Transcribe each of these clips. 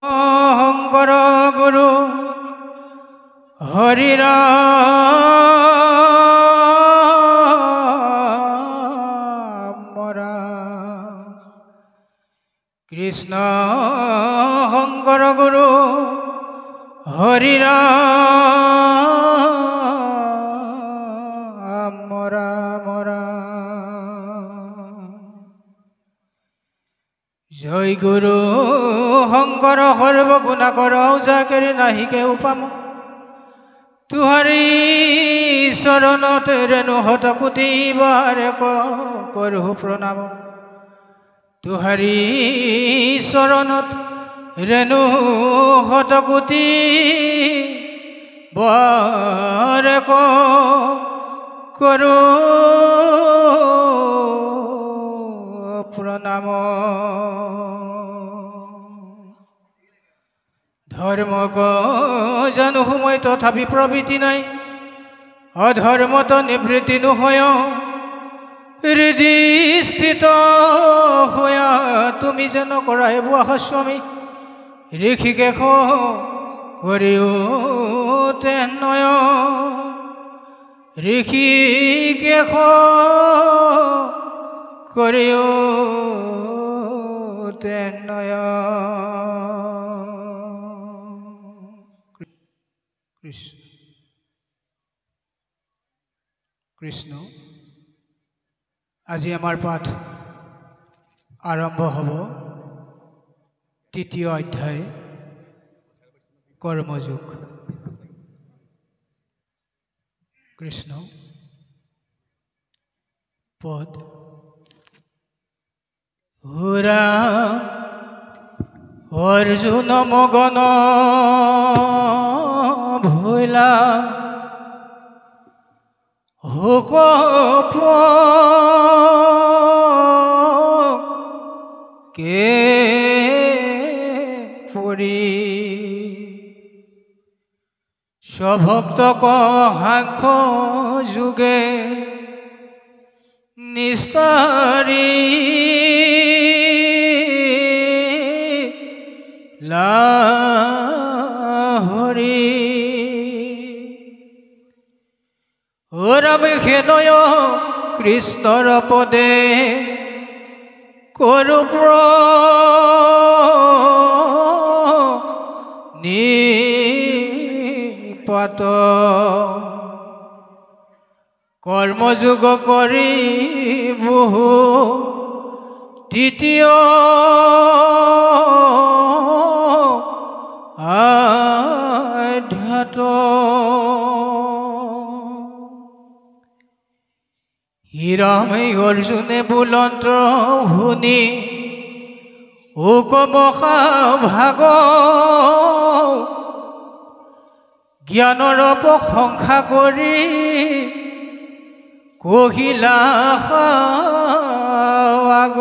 শংকৰ গুৰু হৰি ৰাম কৃষ্ণ শংকৰ গুৰু হৰি ৰাম জয় গুৰু শংকৰ সৰ্বগুণাকৰ উজাকেৰি নাহিকে উপাম তুহাৰী চৰণত ৰেণু শত কোটি বাৰে কৰো প্ৰণাম তুহাৰী চৰণত ৰেণু শত কোটি বাৰে কৰো প্ৰণাম ধৰ্মক জানো সময় তথাপি প্ৰবৃত্তি নাই অধৰ্মত নিবৃত্তি নহয় হৃদি স্থিত হোৱা তুমি যেন কৰাই বুৱা স্বামী ঋষিকেশ কৰিও তেনয় ঋষিকেশ কৰিও তেনয় কৃষ্ণ আজি আমাৰ পাঠ আৰম্ভ হ'ব তৃতীয় অধ্যায় কৰ্মযোগ কৃষ্ণ পদ হুৰা অৰ্জুন মগন ভৈলা হুক কে পৰি স্বভক্তক সাংখ্য যোগে নিস্তাৰী লাহৰি ৰাম খেনয় কৃষ্ণৰ পদে কৰো নিপাত কৰ্মযোগ কৰি বহু তৃতীয় আধ্যাত হিৰামে অৰ্জুনে বুলন্ত্ৰ শুনি উকমখা ভাগ জ্ঞানৰ প্ৰশংসা কৰি কহিলা আগ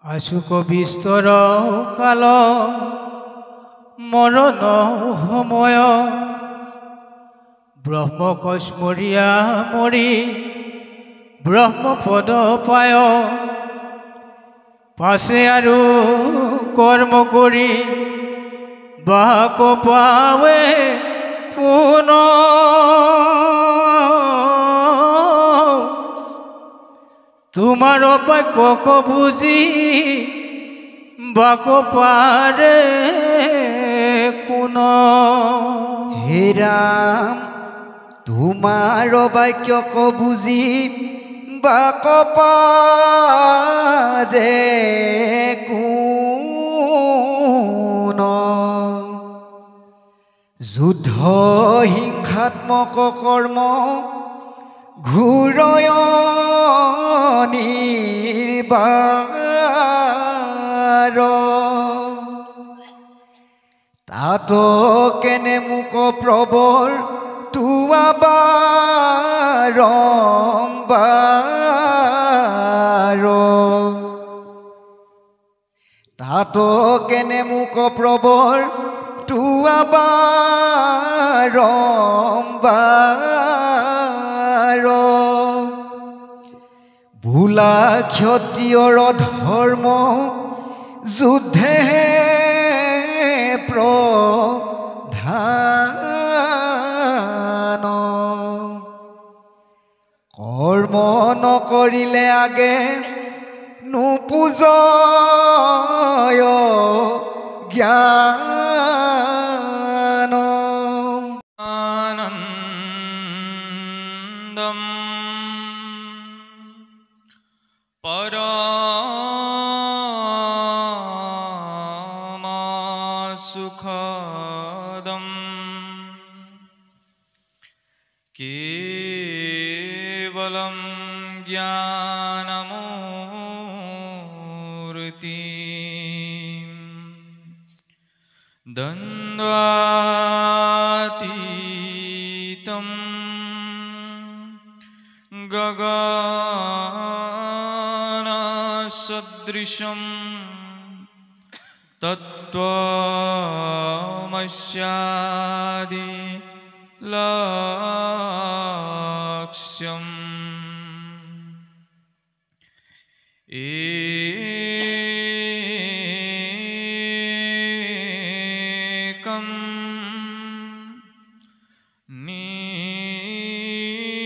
আশুক বিস্তৰ কাল মৰণ সময় ব্ৰহ্মকস্মৰীয়া মৰি ব্ৰহ্মপদ পায় পাছে আৰু কৰ্ম কৰি বাক পাৱে পুন তোমাৰ বাক্যক বুজি বাক পাৰে কোন হে ৰাম তোমাৰ বাক্যক বুজি বাক পাৰে কোন যুদ্ধ হিংসাত্মক কৰ্ম ঘূৰয় নিৰ্বাৰ তাত কেনে মোক প্ৰবৰ তুৱাবাৰম্বাৰ তাত কেনে মোক প্ৰবৰ তুৱাবাৰম্বাৰ ভোলা ক্ষত্ৰিয়ৰ ধৰ্ম যুদ্ধে প্ৰধান কৰ্ম নকৰিলে আগে নুপুজয় জ্ঞান आनन्दं परमसुखदं केवलं ज्ञानमूर्तिं द्वन्द्वातीतं गगनसदृशं तत्त्वमस्यादि लक्ष्यम् एकं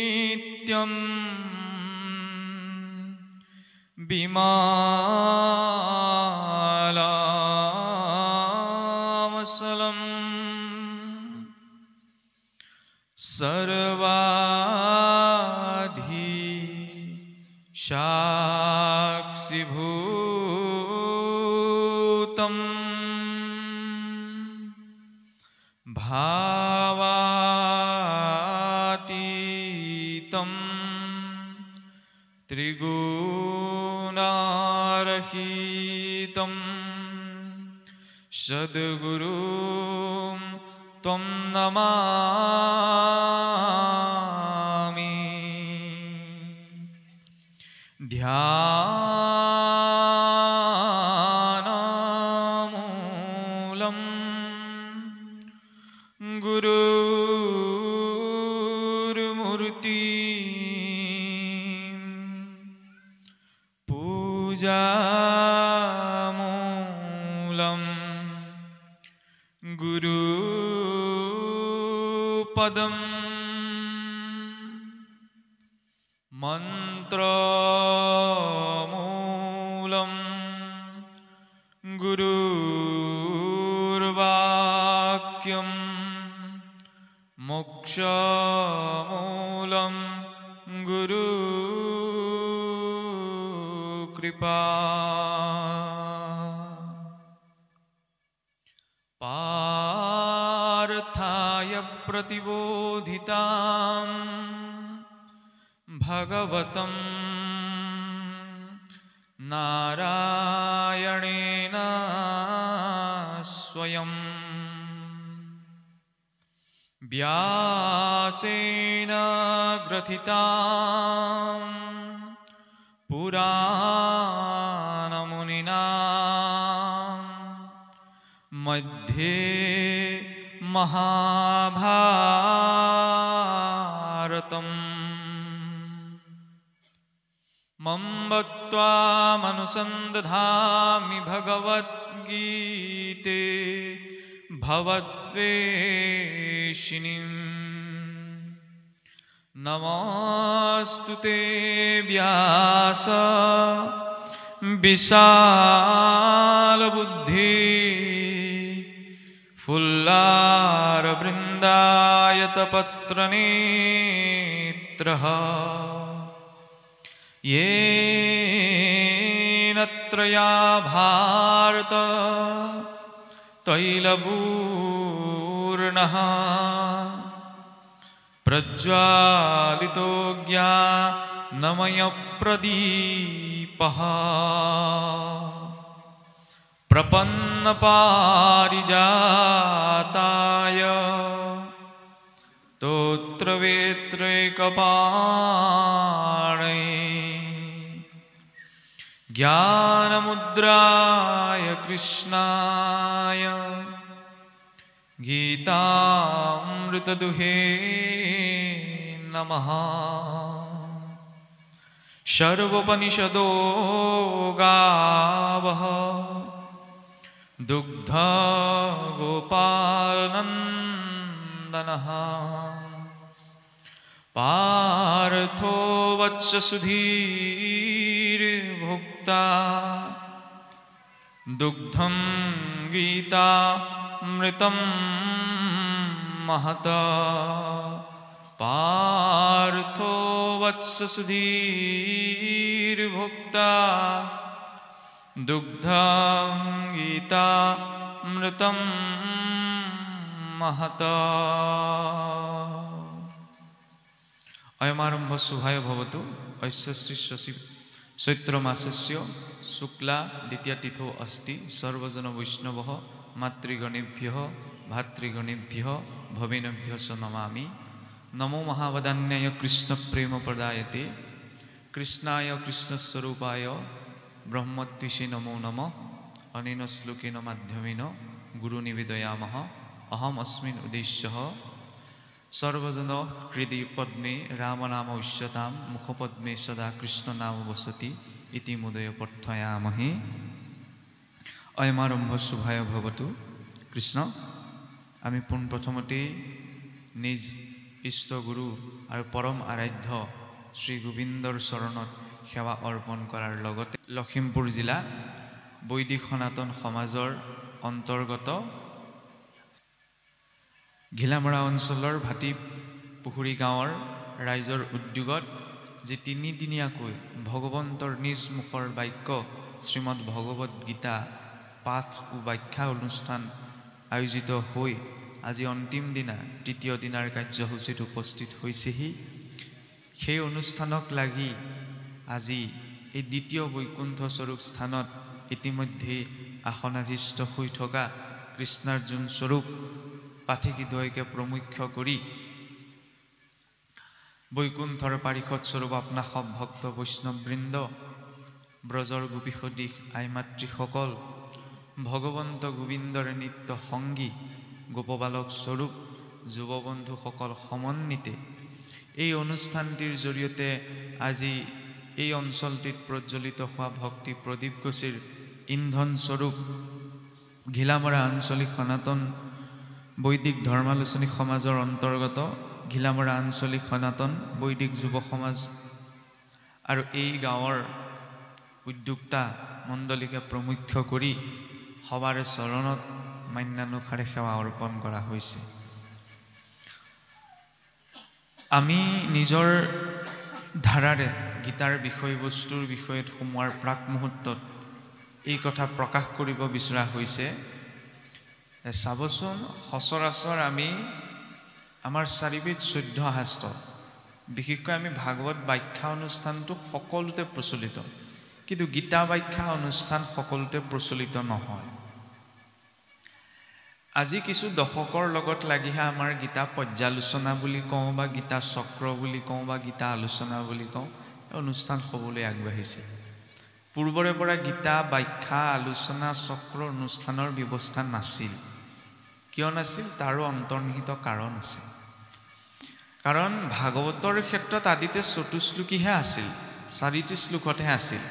नित्यं विमलामसलं सर्वाधि साक्षिभूतं भावातीतं त्रिगुणारहितं सद्गुरुं त्वं नमामि ध्यानमूलं गुरुर्मूर्ति पूजामूलं गुरुपदम् मन्त्रमूलं गुरुर्वाक्यं मोक्षमूलं गुरुकृपा पार्थाय प्रतिबोधितां भगवतं नारायणेन स्वयं व्यासेन ग्रथितां पुराणमुनिना मध्ये महाभारतम् मम्बत्वामनुसन्दधामि भगवद्गीते भवद्वेषिणीं नमोऽस्तु ते व्यास विशालबुद्धि फुल्लारवृन्दायतपत्रनेत्रः येन त्रया भारत तैलपूर्णः प्रज्वालितो ज्ञानमयप्रदीपः प्रपन्नपारिजाताय स्तोत्रवेत्रैकपाणये ज्ञानमुद्राय कृष्णाय गीतामृतदुहे नमः। सर्वोपनिषदो गावः दुग्ध गोपालनन्दनः पार्थो वत्स सुधीर्भुक्ता दुग्धं गीतामृतं महत पार्थो वत्स सुधीर्भुक्ता दुग्धं गीतामृतं महत अयमारम्भ शुभाय भवतु अस्य श्री शशि चैत्रमासस्य शुक्ला द्वितीयतिथौ अस्ति सर्वजन वैष्णवः मातृगणेभ्यः भातृगणेभ्यः भवेनेभ्यः च नमामि नमो महावदान्याय कृष्णप्रेमप्रदायते कृष्णाय कृष्णस्वरूपाय ब्रह्मद्विषे नमो नमः अनेन श्लोकेन माध्यमेन गुरुनिवेदयामः अहमस्मिन् उद्देश्यः सर्वजन हृदय पद्मे रामनाम उच्यतां मुखपद्मे सदा कृष्णनाम वसति इति मुदय प्रार्थयामहे अयमारम्भ शुभाय भवतु कृष्ण आमी पोनप्रथमते निज इष्ट गुरु और परम आराध्य श्री गोविंदर चरणत सेवा अर्पण करार लगते लखीमपुर जिला वैदिक सनातन समाजर अंतर्गत घिलामरा अंचलर भाटी पुखुरी गाँवर राइजर उद्योगत जी तिनिदिनियाকৈ भगवंतर निज मुखर वाक्य श्रीमद् भगवत गीता पाठ और व्याख्या अनुष्ठान आयोजित হৈ আজি अंतिम दिना तृतीय दिनार कार्यसूचित उपस्थित হৈছেহি সেই অনুষ্ঠানক লাগি আজি এই দ্বিতীয় বৈকুণ্ঠ স্বরূপ স্থানত ইতিমধ্যে আসনাধিষ্ঠ হৈ থকা কৃষ্ণাৰ্জুন স্বৰূপ পাঠিকদ্বয়কে প্ৰমুখ্য কৰি বৈকুণ্ঠৰ পাৰিষদ স্বৰূপ আপনা সব ভক্ত বৈষ্ণৱবৃন্দ ব্ৰজৰ গোপীসদৃশ আই মাতৃসকল ভগৱন্ত গোবিন্দৰ নিত্য সংগী গোপবালক স্বৰূপ যুৱবন্ধুসকল সমন্বিতে এই অনুষ্ঠানটিৰ জৰিয়তে আজি এই অঞ্চলটিত প্ৰজ্বলিত হোৱা ভক্তি প্ৰদীপ গছিৰ ইন্ধন স্বৰূপ ঘিলামৰা আঞ্চলিক সনাতন বৈদিক ধৰ্মালোচনী সমাজৰ অন্তৰ্গত ঘিলামৰা আঞ্চলিক সনাতন বৈদিক যুৱ সমাজ আৰু এই গাঁৱৰ উদ্যোক্তা মণ্ডলীকে প্ৰমুখ্য কৰি সবাৰে চৰণত মান্যানুসাৰে সেৱা অৰ্পণ কৰা হৈছে আমি নিজৰ ধাৰাৰে গীতাৰ বিষয়বস্তুৰ বিষয়ত সোমোৱাৰ প্ৰাক মুহূৰ্তত এই কথা প্ৰকাশ কৰিব বিচৰা হৈছে চাবচোন সচৰাচৰ আমি আমাৰ চাৰিবিধ 14 শাস্ত্ৰ বিশেষকৈ আমি ভাগৱত ব্যাখ্যা অনুষ্ঠানটো সকলোতে প্ৰচলিত কিন্তু গীতা ব্যাখ্যা অনুষ্ঠান সকলোতে প্ৰচলিত নহয় আজি কিছু দশকৰ লগত লাগিহে আমাৰ গীতা পৰ্যালোচনা বুলি কওঁ বা গীতা চক্ৰ বুলি কওঁ বা গীতা আলোচনা বুলি কওঁ অনুষ্ঠান হ'বলৈ আগবাঢ়িছে পূৰ্বৰে পৰা গীতা ব্যাখ্যা আলোচনা চক্ৰ অনুষ্ঠানৰ ব্যৱস্থা নাছিল কিয় নাছিল তাৰো অন্তৰ্নিহিত কাৰণ আছে কাৰণ ভাগৱতৰ ক্ষেত্ৰত আদিতে 34 শ্লোকীহে আছিল 34 শ্লোকতহে আছিল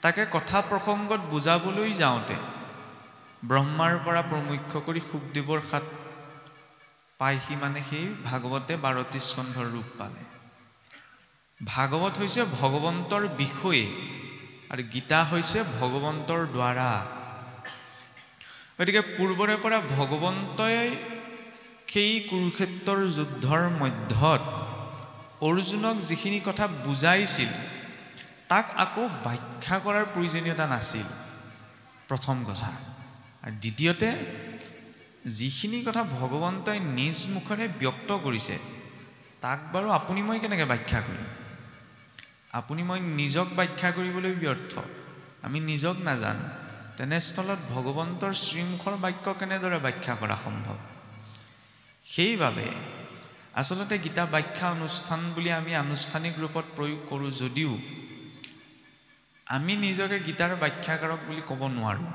তাকে কথা প্ৰসংগত বুজাবলৈ যাওঁতে ব্ৰহ্মাৰ পৰা প্ৰমুখ্য কৰি সুখদেৱৰ হাত পাইহি মানে সেই ভাগৱতে 32 স্কন্ধৰ ৰূপ পালে ভাগৱত হৈছে ভগৱন্তৰ বিষয়ে আৰু গীতা হৈছে ভগৱন্তৰ দ্বাৰা গতিকে পূৰ্বৰে পৰা ভগৱন্তই সেই কুৰুক্ষেত্ৰৰ যুদ্ধৰ মধ্যত অৰ্জুনক যিখিনি কথা বুজাইছিল তাক আকৌ ব্যাখ্যা কৰাৰ প্ৰয়োজনীয়তা নাছিল প্ৰথম কথা আৰু দ্বিতীয়তে যিখিনি কথা ভগৱন্তই নিজ মুখৰে ব্যক্ত কৰিছে তাক বাৰু আপুনি মই কেনেকৈ ব্যাখ্যা কৰিম আপুনি মই নিজক ব্যাখ্যা কৰিবলৈ ব্যৰ্থ আমি নিজক নাজানো তেনেস্থলত ভগৱন্তৰ শ্ৰীমুখৰ বাক্য কেনেদৰে ব্যাখ্যা কৰা সম্ভৱ সেইবাবে আসলতে গীতা ব্যাখ্যা অনুষ্ঠান বুলি আমি আনুষ্ঠানিক ৰূপত প্ৰয়োগ কৰোঁ যদিও আমি নিজকে গীতাৰ ব্যাখ্যাকাৰক বুলি ক'ব নোৱাৰোঁ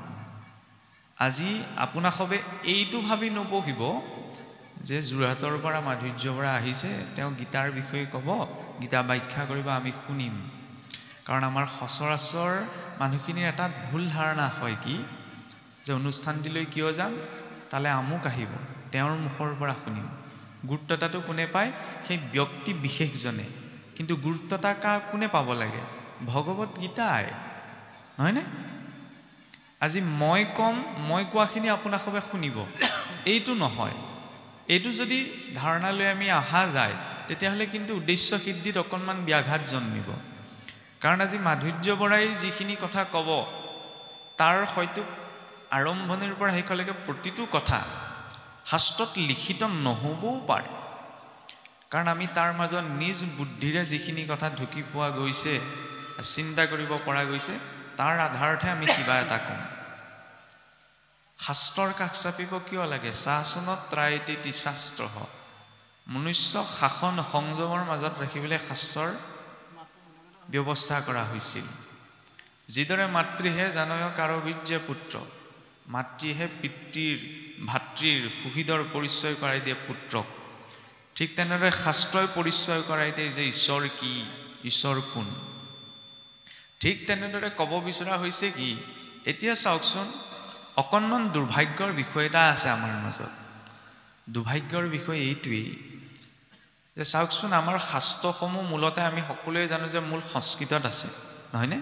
আজি আপোনাক সবে এইটো ভাবি নবহিব যে যোৰহাটৰ পৰা মাধুৰ্যৰ পৰা আহিছে তেওঁ গীতাৰ বিষয়ে ক'ব গীতা ব্যাখ্যা কৰিব আমি শুনিম কাৰণ আমাৰ সচৰাচৰ মানুহখিনিৰ এটা ভুল ধাৰণা হয় কি যে অনুষ্ঠানটিলৈ কিয় যাম, তালৈ আমুক আহিব, তেওঁৰ মুখৰ পৰা শুনিম। গুৰুত্বতাটো কোনে পায়? সেই ব্যক্তি বিশেষজনে। কিন্তু গুৰুত্বতা কোনে পাব লাগে? ভগৱত গীতাই, নহয়নে? আজি মই কম, মই কোৱাখিনি আপোনাক সবে শুনিব, এইটো নহয়। এইটো যদি ধাৰণা লৈ আমি অহা যায়, তেতিয়াহ'লে কিন্তু উদ্দেশ্য সিদ্ধিত অকণমান ব্যাঘাত জন্মিব। কাৰণ আজি মাধুৰ্য বৰাই যিখিনি কথা ক'ব, তাৰ হয়তো আৰম্ভণিৰ পৰা শেষলৈকে প্ৰতিটো কথা শাস্ত্ৰত লিখিত নহ'বও পাৰে। কাৰণ আমি তাৰ মাজত নিজ বুদ্ধিৰে যিখিনি কথা ঢুকি পোৱা গৈছে, চিন্তা কৰিব পৰা গৈছে, তাৰ আধাৰতহে আমি কিবা এটা কম। শাস্ত্ৰৰ কাষ চাপিব কিয় লাগে? শাসনত ত্ৰায়তে শাস্ত্ৰ। মনুষ্য শাসন সংযমৰ মাজত ৰাখিবলৈ শাস্ত্ৰৰ ব্যৱস্থা কৰা হৈছিল। যিদৰে মাতৃহে জানয় কাৰবীৰ্যে পুত্ৰ, মাতৃহে পিতৃৰ ভাতৃৰ সুহৃদৰ পৰিচয় কৰাই দিয়ে পুত্ৰক, ঠিক তেনেদৰে শাস্ত্ৰই পৰিচয় কৰাই দিয়ে যে ঈশ্বৰ কি, ঈশ্বৰ কোন। ঠিক তেনেদৰে ক'ব বিচৰা হৈছে কি, এতিয়া চাওকচোন, অকণমান দুৰ্ভাগ্যৰ বিষয় এটা আছে আমাৰ মাজত। দুৰ্ভাগ্যৰ বিষয় এইটোৱেই যে চাওকচোন, আমাৰ শাস্ত্ৰসমূহ মূলতে আমি সকলোৱে জানো যে মূল সংস্কৃতত আছে, নহয়নে?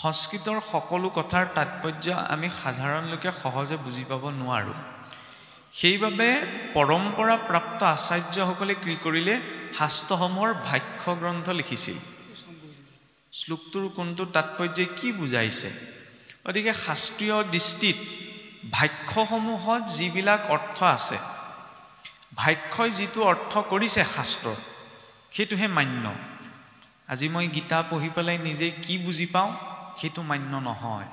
সংস্কৃতৰ সকলো কথাৰ তাৎপৰ্য আমি সাধাৰণ লোকে সহজে বুজি পাব নোৱাৰোঁ। সেইবাবে পৰম্পৰা প্ৰাপ্ত আচাৰ্যসকলে কি কৰিলে? শাস্ত্ৰসমূহৰ ভাষ্য গ্ৰন্থ লিখিছিল। শ্লোকটোৰ কোনটো তাৎপৰ্যই কি বুজাইছে। গতিকে শাস্ত্ৰীয় দৃষ্টিত ভাষ্যসমূহত যিবিলাক অৰ্থ আছে, ভাষ্যই যিটো অৰ্থ কৰিছে শাস্ত্ৰত, সেইটোহে মান্য। আজি মই গীতা পঢ়ি পেলাই নিজে কি বুজি পাওঁ, সেইটো মান্য নহয়।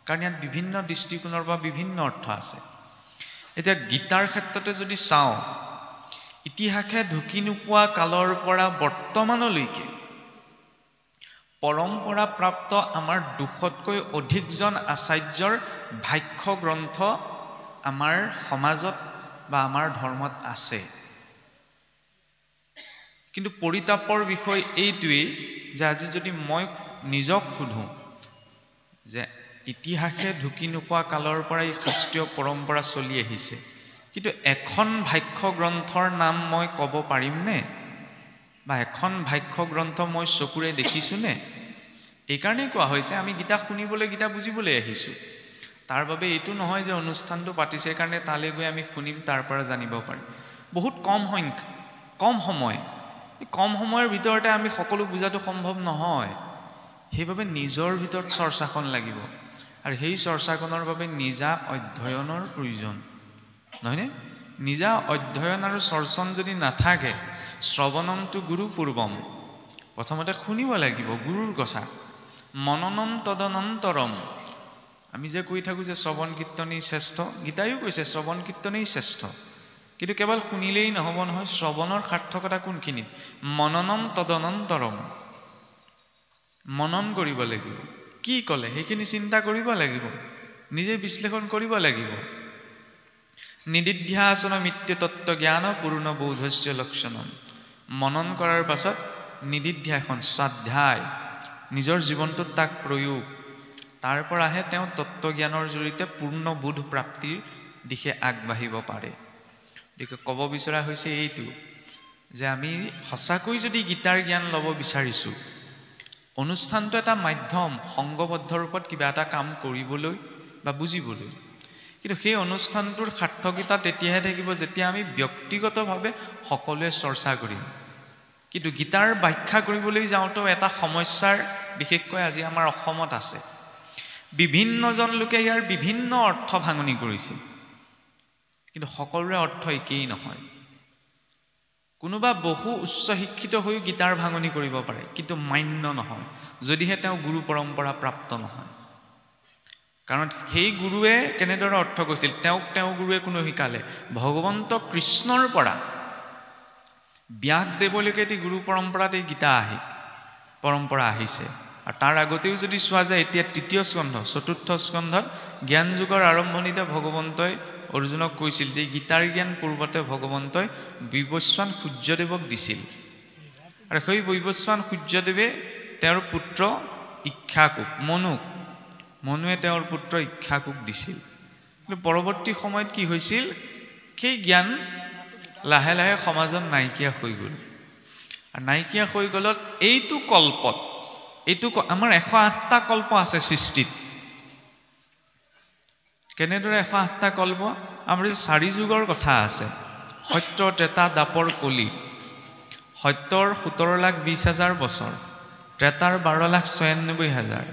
কাৰণ ইয়াত বিভিন্ন দৃষ্টিকোণৰ পৰা বিভিন্ন অৰ্থ আছে। এতিয়া গীতাৰ ক্ষেত্ৰতে যদি চাওঁ, ইতিহাসে ঢুকি নোপোৱা কালৰ পৰা বৰ্তমানলৈকে পৰম্পৰা প্ৰাপ্ত আমাৰ 200তকৈ অধিকজন আচাৰ্যৰ ভাষ্য গ্ৰন্থ আমাৰ সমাজত বা আমাৰ ধৰ্মত আছে। কিন্তু পৰিতাপৰ বিষয় এইটোৱেই যে আজি যদি মই নিজক সোধোঁ যে ইতিহাসে ঢুকি নোপোৱা কালৰ পৰা এই শাস্ত্ৰীয় পৰম্পৰা চলি আহিছে, কিন্তু এখন ভাষ্য গ্ৰন্থৰ নাম মই ক'ব পাৰিমনে? বা এখন ভাষ্য গ্ৰন্থ মই চকুৰে দেখিছোঁনে? এইকাৰণেই কোৱা হৈছে আমি গীতা শুনিবলৈ, গীতা বুজিবলৈ আহিছোঁ। তাৰ বাবে এইটো নহয় যে অনুষ্ঠানটো পাতিছে কাৰণে তালৈ গৈ আমি শুনিম, তাৰ পৰা জানিব পাৰিম। বহুত কম সংখ্যা, কম সময়, এই কম সময়ৰ ভিতৰতে আমি সকলো বুজাটো সম্ভৱ নহয়। সেইবাবে নিজৰ ভিতৰত চৰ্চাখন লাগিব, আৰু সেই চৰ্চাখনৰ বাবে নিজা অধ্যয়নৰ প্ৰয়োজন, নহয়নে? নিজা অধ্যয়ন আৰু চৰ্চন যদি নাথাকে, শ্ৰৱণমটো গুৰু পূৰ্বম, প্ৰথমতে শুনিব লাগিব গুৰুৰ কথা। মননম তদনন্তৰম, আমি যে কৈ থাকোঁ যে শ্ৰৱণ কীৰ্তনেই শ্ৰেষ্ঠ, গীতায়ো কৈছে শ্ৰৱণ কীৰ্তনেই শ্ৰেষ্ঠ। কিন্তু কেৱল শুনিলেই নহ'ব নহয়, শ্ৰৱণৰ সাৰ্থকতা কোনখিনিত? মননম তদনন্তৰম, মনন কৰিব লাগিব। কি ক'লে সেইখিনি চিন্তা কৰিব লাগিব, নিজে বিশ্লেষণ কৰিব লাগিব। নিদিধ্যাসন মিত্য তত্ত্ব জ্ঞান পূৰ্ণ বৌধস্য লক্ষণম, মনন কৰাৰ পাছত নিদিধ্যাসন, স্বাধ্যায়, নিজৰ জীৱনটোত তাক প্ৰয়োগ, তাৰ পৰাহে তেওঁ তত্ত্বজ্ঞানৰ জৰিয়তে পূৰ্ণ বোধ প্ৰাপ্তিৰ দিশে আগবাঢ়িব পাৰে। গতিকে ক'ব বিচৰা হৈছে এইটো যে আমি সঁচাকৈ যদি গীতাৰ জ্ঞান ল'ব বিচাৰিছোঁ, অনুষ্ঠানটো এটা মাধ্যম সংঘবদ্ধ ৰূপত কিবা এটা কাম কৰিবলৈ বা বুজিবলৈ। কিন্তু সেই অনুষ্ঠানটোৰ সাৰ্থকতা তেতিয়াহে থাকিব যেতিয়া আমি ব্যক্তিগতভাৱে সকলোৱে চৰ্চা কৰিম। কিন্তু গীতাৰ ব্যাখ্যা কৰিবলৈ যাওঁতেও এটা সমস্যাৰ বিশেষকৈ আজি আমাৰ অসমত আছে। বিভিন্নজন লোকে ইয়াৰ বিভিন্ন অৰ্থ ভাঙনি কৰিছে, কিন্তু সকলোৰে অৰ্থ একেই নহয়। কোনোবা বহু উচ্চ শিক্ষিত হৈও গীতাৰ ভাঙনি কৰিব পাৰে, কিন্তু মান্য নহয় যদিহে তেওঁ গুৰু পৰম্পৰা প্ৰাপ্ত নহয়। কাৰণ সেই গুৰুৱে কেনেদৰে অৰ্থ কৈছিল, তেওঁ গুৰুৱে কোনো শিকালে? ভগৱন্ত কৃষ্ণৰ পৰা ব্যাসদেৱলৈকে এটি গুৰু পৰম্পৰাত এই গীতা পৰম্পৰা আহিছে। আৰু তাৰ আগতেও যদি চোৱা যায়, এতিয়া 3য় স্কন্ধ 4ৰ্থ স্কন্ধত জ্ঞান যুগৰ আৰম্ভণিতে ভগৱন্তই অৰ্জুনক কৈছিল যে গীতাৰ জ্ঞান পূৰ্বতে ভগৱন্তই বৈৱস্বান সূৰ্যদেৱক দিছিল। আৰু সেই বৈৱস্বান সূৰ্যদেৱে তেওঁৰ পুত্ৰ ইক্ষাকুক, মনুক মনুৱে তেওঁৰ পুত্ৰ ইক্ষাকুক দিছিল কিন্তু পৰৱৰ্তী সময়ত কি হৈছিল সেই জ্ঞান লাহে লাহে সমাজত নাইকিয়া হৈ গ'ল আৰু নাইকিয়া হৈ গ'লত এইটো কল্পত এইটো আমাৰ 108টা কল্প আছে সৃষ্টিত কেনেদৰে 108টা কল্প আমাৰ 4 যুগৰ কথা আছে সত্য ত্ৰেতা দাপৰ কলি সত্যৰ 17,20,000 বছৰ ত্ৰেতাৰ 12,96,000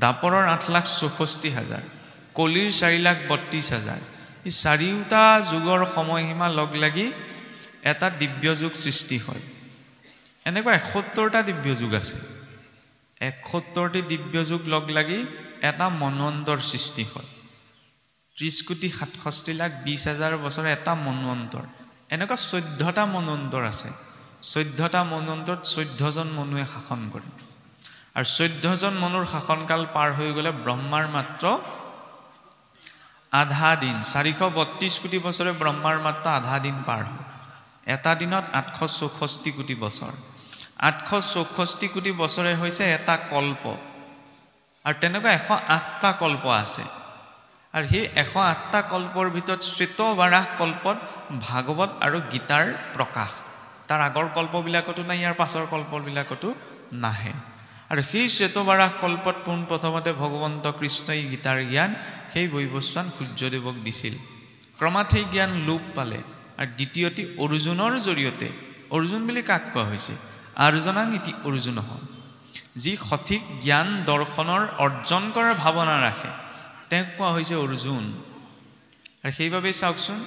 দাপৰৰ 8,64,000 কলিৰ 4,32,000 এই 4টা যুগৰ সময়সীমা লগ লাগি এটা দিব্য যুগ সৃষ্টি হয় এনেকুৱা 71টা দিব্য যুগ আছে 71টি দিব্য যুগ লগ লাগি এটা মন্বন্তৰ সৃষ্টি হয় 30,67,20,000 বছৰ এটা মন্বন্তৰ এনেকুৱা 14টা মন্বন্তৰ আছে 14টা মন্বন্তৰত 14 জন মনুৱে শাসন কৰে আৰু 14 জন মনুৰ শাসনকাল পাৰ হৈ গ'লে ব্ৰহ্মাৰ মাত্ৰ আধা দিন 432 কোটি বছৰে ব্ৰহ্মাৰ মাত্ৰ আধা দিন পাৰ হয় এটা দিনত 864 কোটি বছৰ 864 কোটি বছৰে হৈছে এটা কল্প আৰু তেনেকুৱা 108টা কল্প আছে আৰু সেই 108টা কল্পৰ ভিতৰত শ্বেতবাৰাহ কল্পত ভাগৱত আৰু গীতাৰ প্ৰকাশ তাৰ আগৰ কল্পবিলাকতো নাই ইয়াৰ পাছৰ কল্পবিলাকতো নাহে আৰু সেই শ্বেতবাৰাহ কল্পত পোনপ্ৰথমতে ভগৱন্ত কৃষ্ণই গীতাৰ জ্ঞান সেই বৈৱস্বান সূৰ্যদেৱক দিছিল ক্ৰমাৎ সেই জ্ঞান লোপ পালে আৰু দ্বিতীয়টি অৰ্জুনৰ জৰিয়তে অৰ্জুন বুলি কাক কোৱা হৈছে আৰ্জনাং ইতি অৰ্জুন যি সঠিক জ্ঞান দৰ্শনৰ অৰ্জন কৰাৰ ভাৱনা ৰাখে তেওঁক কোৱা হৈছে অৰ্জুন আৰু সেইবাবে চাওকচোন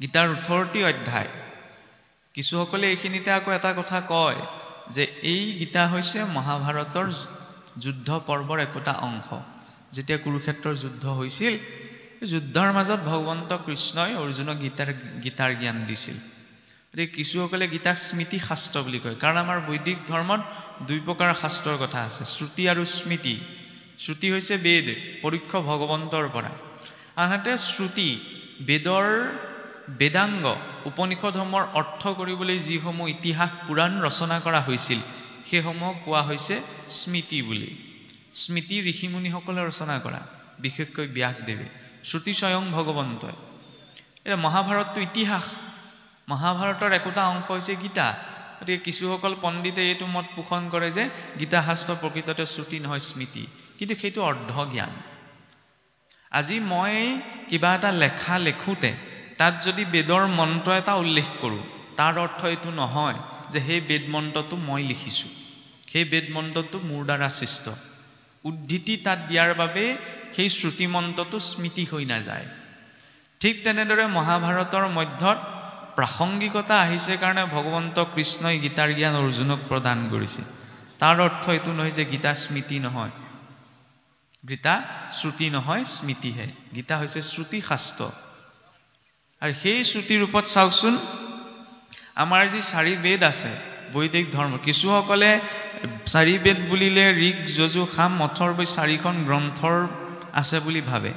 গীতাৰ 18টি অধ্যায় কিছুসকলে এইখিনিতে আকৌ এটা কথা কয় যে এই গীতা হৈছে মহাভাৰতৰ যুদ্ধ পৰ্বৰ একোটা অংশ যেতিয়া কুৰুক্ষেত্ৰৰ যুদ্ধ হৈছিল যুদ্ধৰ মাজত ভগৱন্ত কৃষ্ণই অৰ্জুনক গীতাৰ জ্ঞান দিছিল এই কিছুসকলে গীতাক স্মৃতি শাস্ত্ৰ বুলি কয় কাৰণ আমাৰ বৈদিক ধৰ্মত দুই প্ৰকাৰ শাস্ত্ৰৰ কথা আছে শ্ৰুতি আৰু স্মৃতি শ্ৰুতি হৈছে বেদ পৰোক্ষ ভগৱন্তৰ পৰা আনহাতে শ্ৰুতি বেদৰ বেদাংগ উপনিষদসমূহৰ অৰ্থ কৰিবলৈ যিসমূহ ইতিহাস পুৰাণ ৰচনা কৰা হৈছিল সেইসমূহ কোৱা হৈছে স্মৃতি বুলি স্মৃতি ঋষিমুনিসকলে ৰচনা কৰা বিশেষকৈ ব্যাসদেৱে শ্ৰুতি স্বয়ং ভগৱন্তই এটা মহাভাৰতটো ইতিহাস মহাভাৰতৰ একোটা অংশ হৈছে গীতা গতিকে কিছুসকল পণ্ডিতে এইটো মত পোষণ কৰে যে গীতা শাস্ত্ৰ প্ৰকৃততে শ্ৰুতি নহয় স্মৃতি কিন্তু সেইটো অৰ্ধ জ্ঞান আজি মই কিবা এটা লেখোঁতে তাত যদি বেদৰ মন্ত্ৰ এটা উল্লেখ কৰোঁ তাৰ অৰ্থ এইটো নহয় যে সেই বেদ মন্ত্ৰটো মই লিখিছোঁ সেই বেদ মন্ত্ৰটো মোৰ দ্বাৰা সৃষ্ট উদ্ধৃতি তাত দিয়াৰ বাবে সেই শ্ৰুতি মন্ত্ৰটো স্মৃতি হৈ নাযায় ঠিক তেনেদৰে মহাভাৰতৰ মধ্যত প্ৰাসংগিকতা আহিছে কাৰণে ভগৱন্ত কৃষ্ণই গীতাৰ জ্ঞান অৰ্জুনক প্ৰদান কৰিছে তাৰ অৰ্থ এইটো নহয় যে গীতা স্মৃতি নহয় গীতা শ্ৰুতি নহয় স্মৃতিহে গীতা হৈছে শ্ৰুতি শাস্ত্ৰ আৰু সেই শ্ৰুতিৰ ৰূপত চাওকচোন আমাৰ যি 4 বেদ আছে বৈদিক ধৰ্ম কিছুসকলে 4 বেদ বুলিলে ঋগ যজু সাম অথৰ্ব 4খন গ্ৰন্থৰ আছে বুলি ভাবে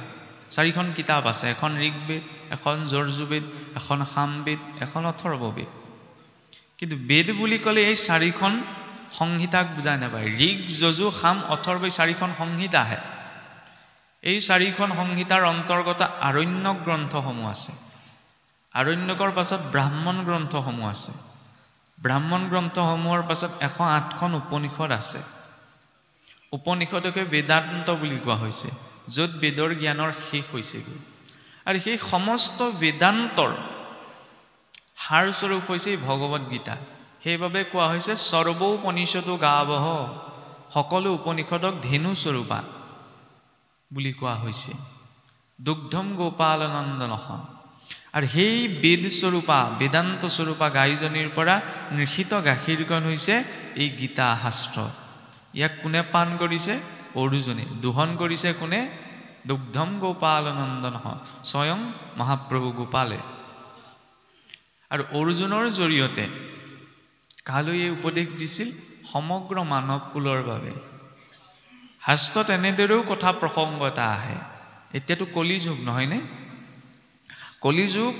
4খন কিতাপ আছে এখন ঋগবেদ এখন যজুৰ্বেদ এখন সামবেদ এখন অথৰ্ববেদ কিন্তু বেদ বুলি ক'লে এই 4খন সংহিতাক বুজাই নাপায় ঋগ যজু সাম অথৰ্ব 4খন সংহিতা আহে এই 4খন সংহিতাৰ অন্তৰ্গত আৰণ্যক গ্ৰন্থসমূহ আছে আৰণ্যকৰ পাছত ব্ৰাহ্মণ গ্ৰন্থসমূহ আছে ব্ৰাহ্মণ গ্ৰন্থসমূহৰ পাছত 108খন উপনিষদ আছে উপনিষদকে বেদান্ত বুলি কোৱা হৈছে য'ত বেদৰ জ্ঞানৰ শেষ হৈছেগৈ আৰু সেই সমস্ত বেদান্তৰ সাৰস্বৰূপ হৈছে ভগৱত গীতা সেইবাবে কোৱা হৈছে সৰ্বোপনিষদো গাৱঃ সকলো উপনিষদক ধেনু স্বৰূপা বুলি কোৱা হৈছে দুগ্ধম গোপালনন্দনঃ আৰু সেই বেদ স্বৰূপা বেদান্ত স্বৰূপা গাইজনীৰ পৰা নিৰ্ষিত গাখীৰকণ হৈছে এই গীতা শাস্ত্ৰ ইয়াক কোনে পান কৰিছে অৰ্জুনে দোহন কৰিছে কোনে দুগ্ধম গোপালনন্দনঃ স্বয়ং মহাপ্ৰভু গোপালে আৰু অৰ্জুনৰ জৰিয়তে কালৈ এই উপদেশ দিছিল সমগ্ৰ মানৱ কুলৰ বাবে শাস্ত্ৰত এনেদৰেও কথা প্ৰসংগ এটা আহে এতিয়াতো কলি যুগ নহয়নে কলিযুগ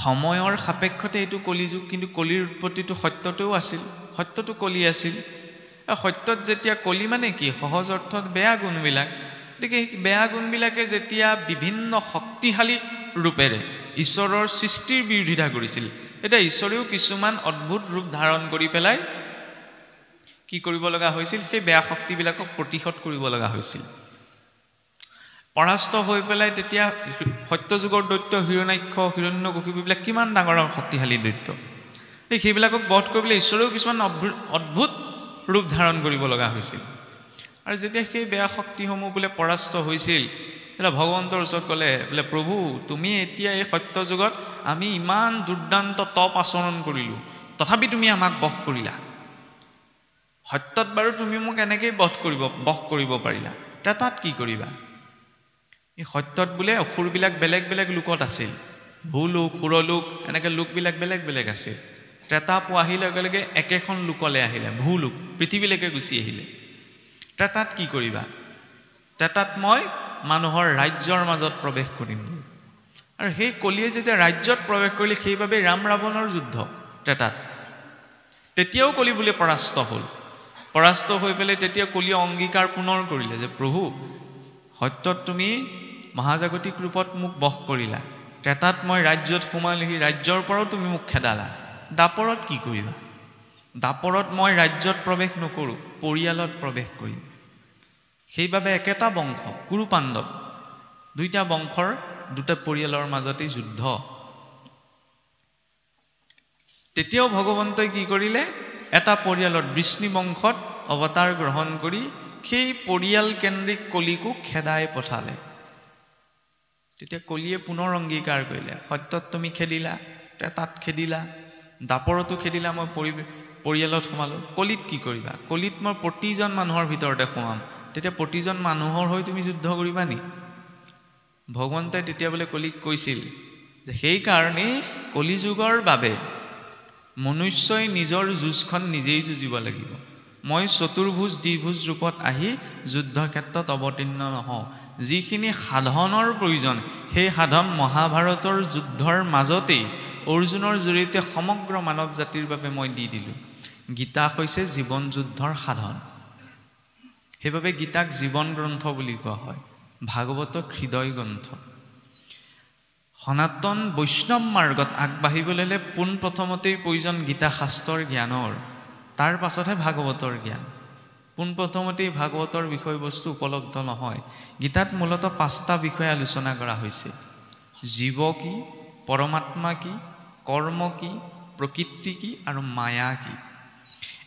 সময়ৰ সাপেক্ষতে এইটো কলিযুগ কিন্তু কলিৰ উৎপত্তিটো সত্যতেও আছিল সত্যটো কলি আছিল সত্যত যেতিয়া কলি মানে কি সহজ অৰ্থত বেয়া গুণবিলাক গতিকে বেয়া গুণবিলাকে যেতিয়া বিভিন্ন শক্তিশালী ৰূপেৰে ঈশ্বৰৰ সৃষ্টিৰ বিৰোধিতা কৰিছিল এতিয়া ঈশ্বৰেও কিছুমান অদ্ভুত ৰূপ ধাৰণ কৰি পেলাই কি কৰিব লগা হৈছিল সেই বেয়া শক্তিবিলাকক প্ৰতিহত কৰিব লগা হৈছিল পৰাস্ত হৈ পেলাই তেতিয়া সত্যযুগৰ দৈত্য হিৰণ্যাক্ষ হিৰণ্যকশিপুবিলাক কিমান ডাঙৰ শক্তিশালী দৈত্য সেইবিলাকক বধ কৰিবলৈ ঈশ্বৰেও কিছুমান অদ্ভুত ৰূপ ধাৰণ কৰিব লগা হৈছিল আৰু যেতিয়া সেই বেয়া শক্তিসমূহ বোলে পৰাস্ত হৈছিল তেতিয়া ভগৱন্তৰ ওচৰত ক'লে বোলে প্ৰভু তুমি এতিয়া এই সত্যযুগত আমি ইমান দুৰ্দান্ত তপ আচৰণ কৰিলোঁ তথাপি তুমি আমাক বধ কৰিলা সত্যত বাৰু তুমি মোক এনেকৈ বধ কৰিব পাৰিলা তাত কি কৰিবা এই সত্যত বোলে অসুৰবিলাক বেলেগ বেলেগ লোকত আছিল ভূলোক সুৰলোক এনেকৈ লোকবিলাক বেলেগ বেলেগ আছিল ত্ৰেতা পোৱাহিৰ লগে লগে একেখন লোকলৈ আহিলে ভূলোক পৃথিৱীলৈকে গুচি আহিলে তাত কি কৰিবা তাত মই মানুহৰ ৰাজ্যৰ মাজত প্ৰৱেশ কৰিম আৰু সেই কলিয়ে যেতিয়া ৰাজ্যত প্ৰৱেশ কৰিলে সেইবাবে ৰাম ৰাৱণৰ যুদ্ধ তাত তেতিয়াও কলি বোলে পৰাস্ত হৈ পেলাই তেতিয়া কলিয়ে অংগীকাৰ পুনৰ কৰিলে যে প্ৰভু সত্যত তুমি মহাজাগতিক ৰূপত মোক বশ কৰিলা তাত মই ৰাজ্যত সোমালোহি ৰাজ্যৰ পৰাও তুমি মোক খেদালা দাপৰত কি কৰিবা দাপৰত মই ৰাজ্যত প্ৰৱেশ নকৰোঁ পৰিয়ালত প্ৰৱেশ কৰিম সেইবাবে একেটা বংশ কুৰু পাণ্ডৱ দুইটা বংশৰ দুটা পৰিয়ালৰ মাজতেই যুদ্ধ তেতিয়াও ভগৱন্তই কি কৰিলে এটা পৰিয়ালত বৃষ্ণি বংশত অৱতাৰ গ্ৰহণ কৰি সেই পৰিয়াল কেন্দ্ৰিক কলিকো খেদাই পঠালে তেতিয়া কলিয়ে পুনৰ অংগীকাৰ কৰিলে সত্যত তুমি খেদিলা তাত খেদিলা দাপৰতো খেদিলা মই পৰিয়ালত সোমালোঁ কলিত কি কৰিবা কলিত মই প্ৰতিজন মানুহৰ ভিতৰতে সোমাম তেতিয়া প্ৰতিজন মানুহৰ হৈ তুমি যুদ্ধ কৰিবা নি ভগৱন্তই তেতিয়া বোলে কলিক কৈছিল যে সেইকাৰণেই কলিযুগৰ বাবে মনুষ্যই নিজৰ যুঁজখন নিজেই যুঁজিব লাগিব মই চতুৰ্ভুজ দ্বিভুজ ৰূপত আহি যুদ্ধ ক্ষেত্ৰত অৱতীৰ্ণ নহওঁ যিখিনি সাধনৰ প্ৰয়োজন সেই সাধন মহাভাৰতৰ যুদ্ধৰ মাজতেই অৰ্জুনৰ জৰিয়তে সমগ্ৰ মানৱ জাতিৰ বাবে মই দি দিলোঁ গীতা হৈছে জীৱন যুদ্ধৰ সাধন সেইবাবে গীতাক জীৱন গ্ৰন্থ বুলি কোৱা হয় ভাগৱতক হৃদয় গ্ৰন্থ সনাতন বৈষ্ণৱ মাৰ্গত আগবাঢ়িবলৈ হ'লে পোনপ্ৰথমতেই প্ৰয়োজন গীতা শাস্ত্ৰৰ জ্ঞানৰ তাৰ পাছতহে ভাগৱতৰ জ্ঞান পোনপ্ৰথমতেই ভাগৱতৰ বিষয়বস্তু উপলব্ধ নহয় গীতাত মূলতঃ 5টা বিষয় আলোচনা কৰা হৈছে জীৱ কি পৰমাত্মা কি কৰ্ম কি প্ৰকৃতি কি আৰু মায়া কি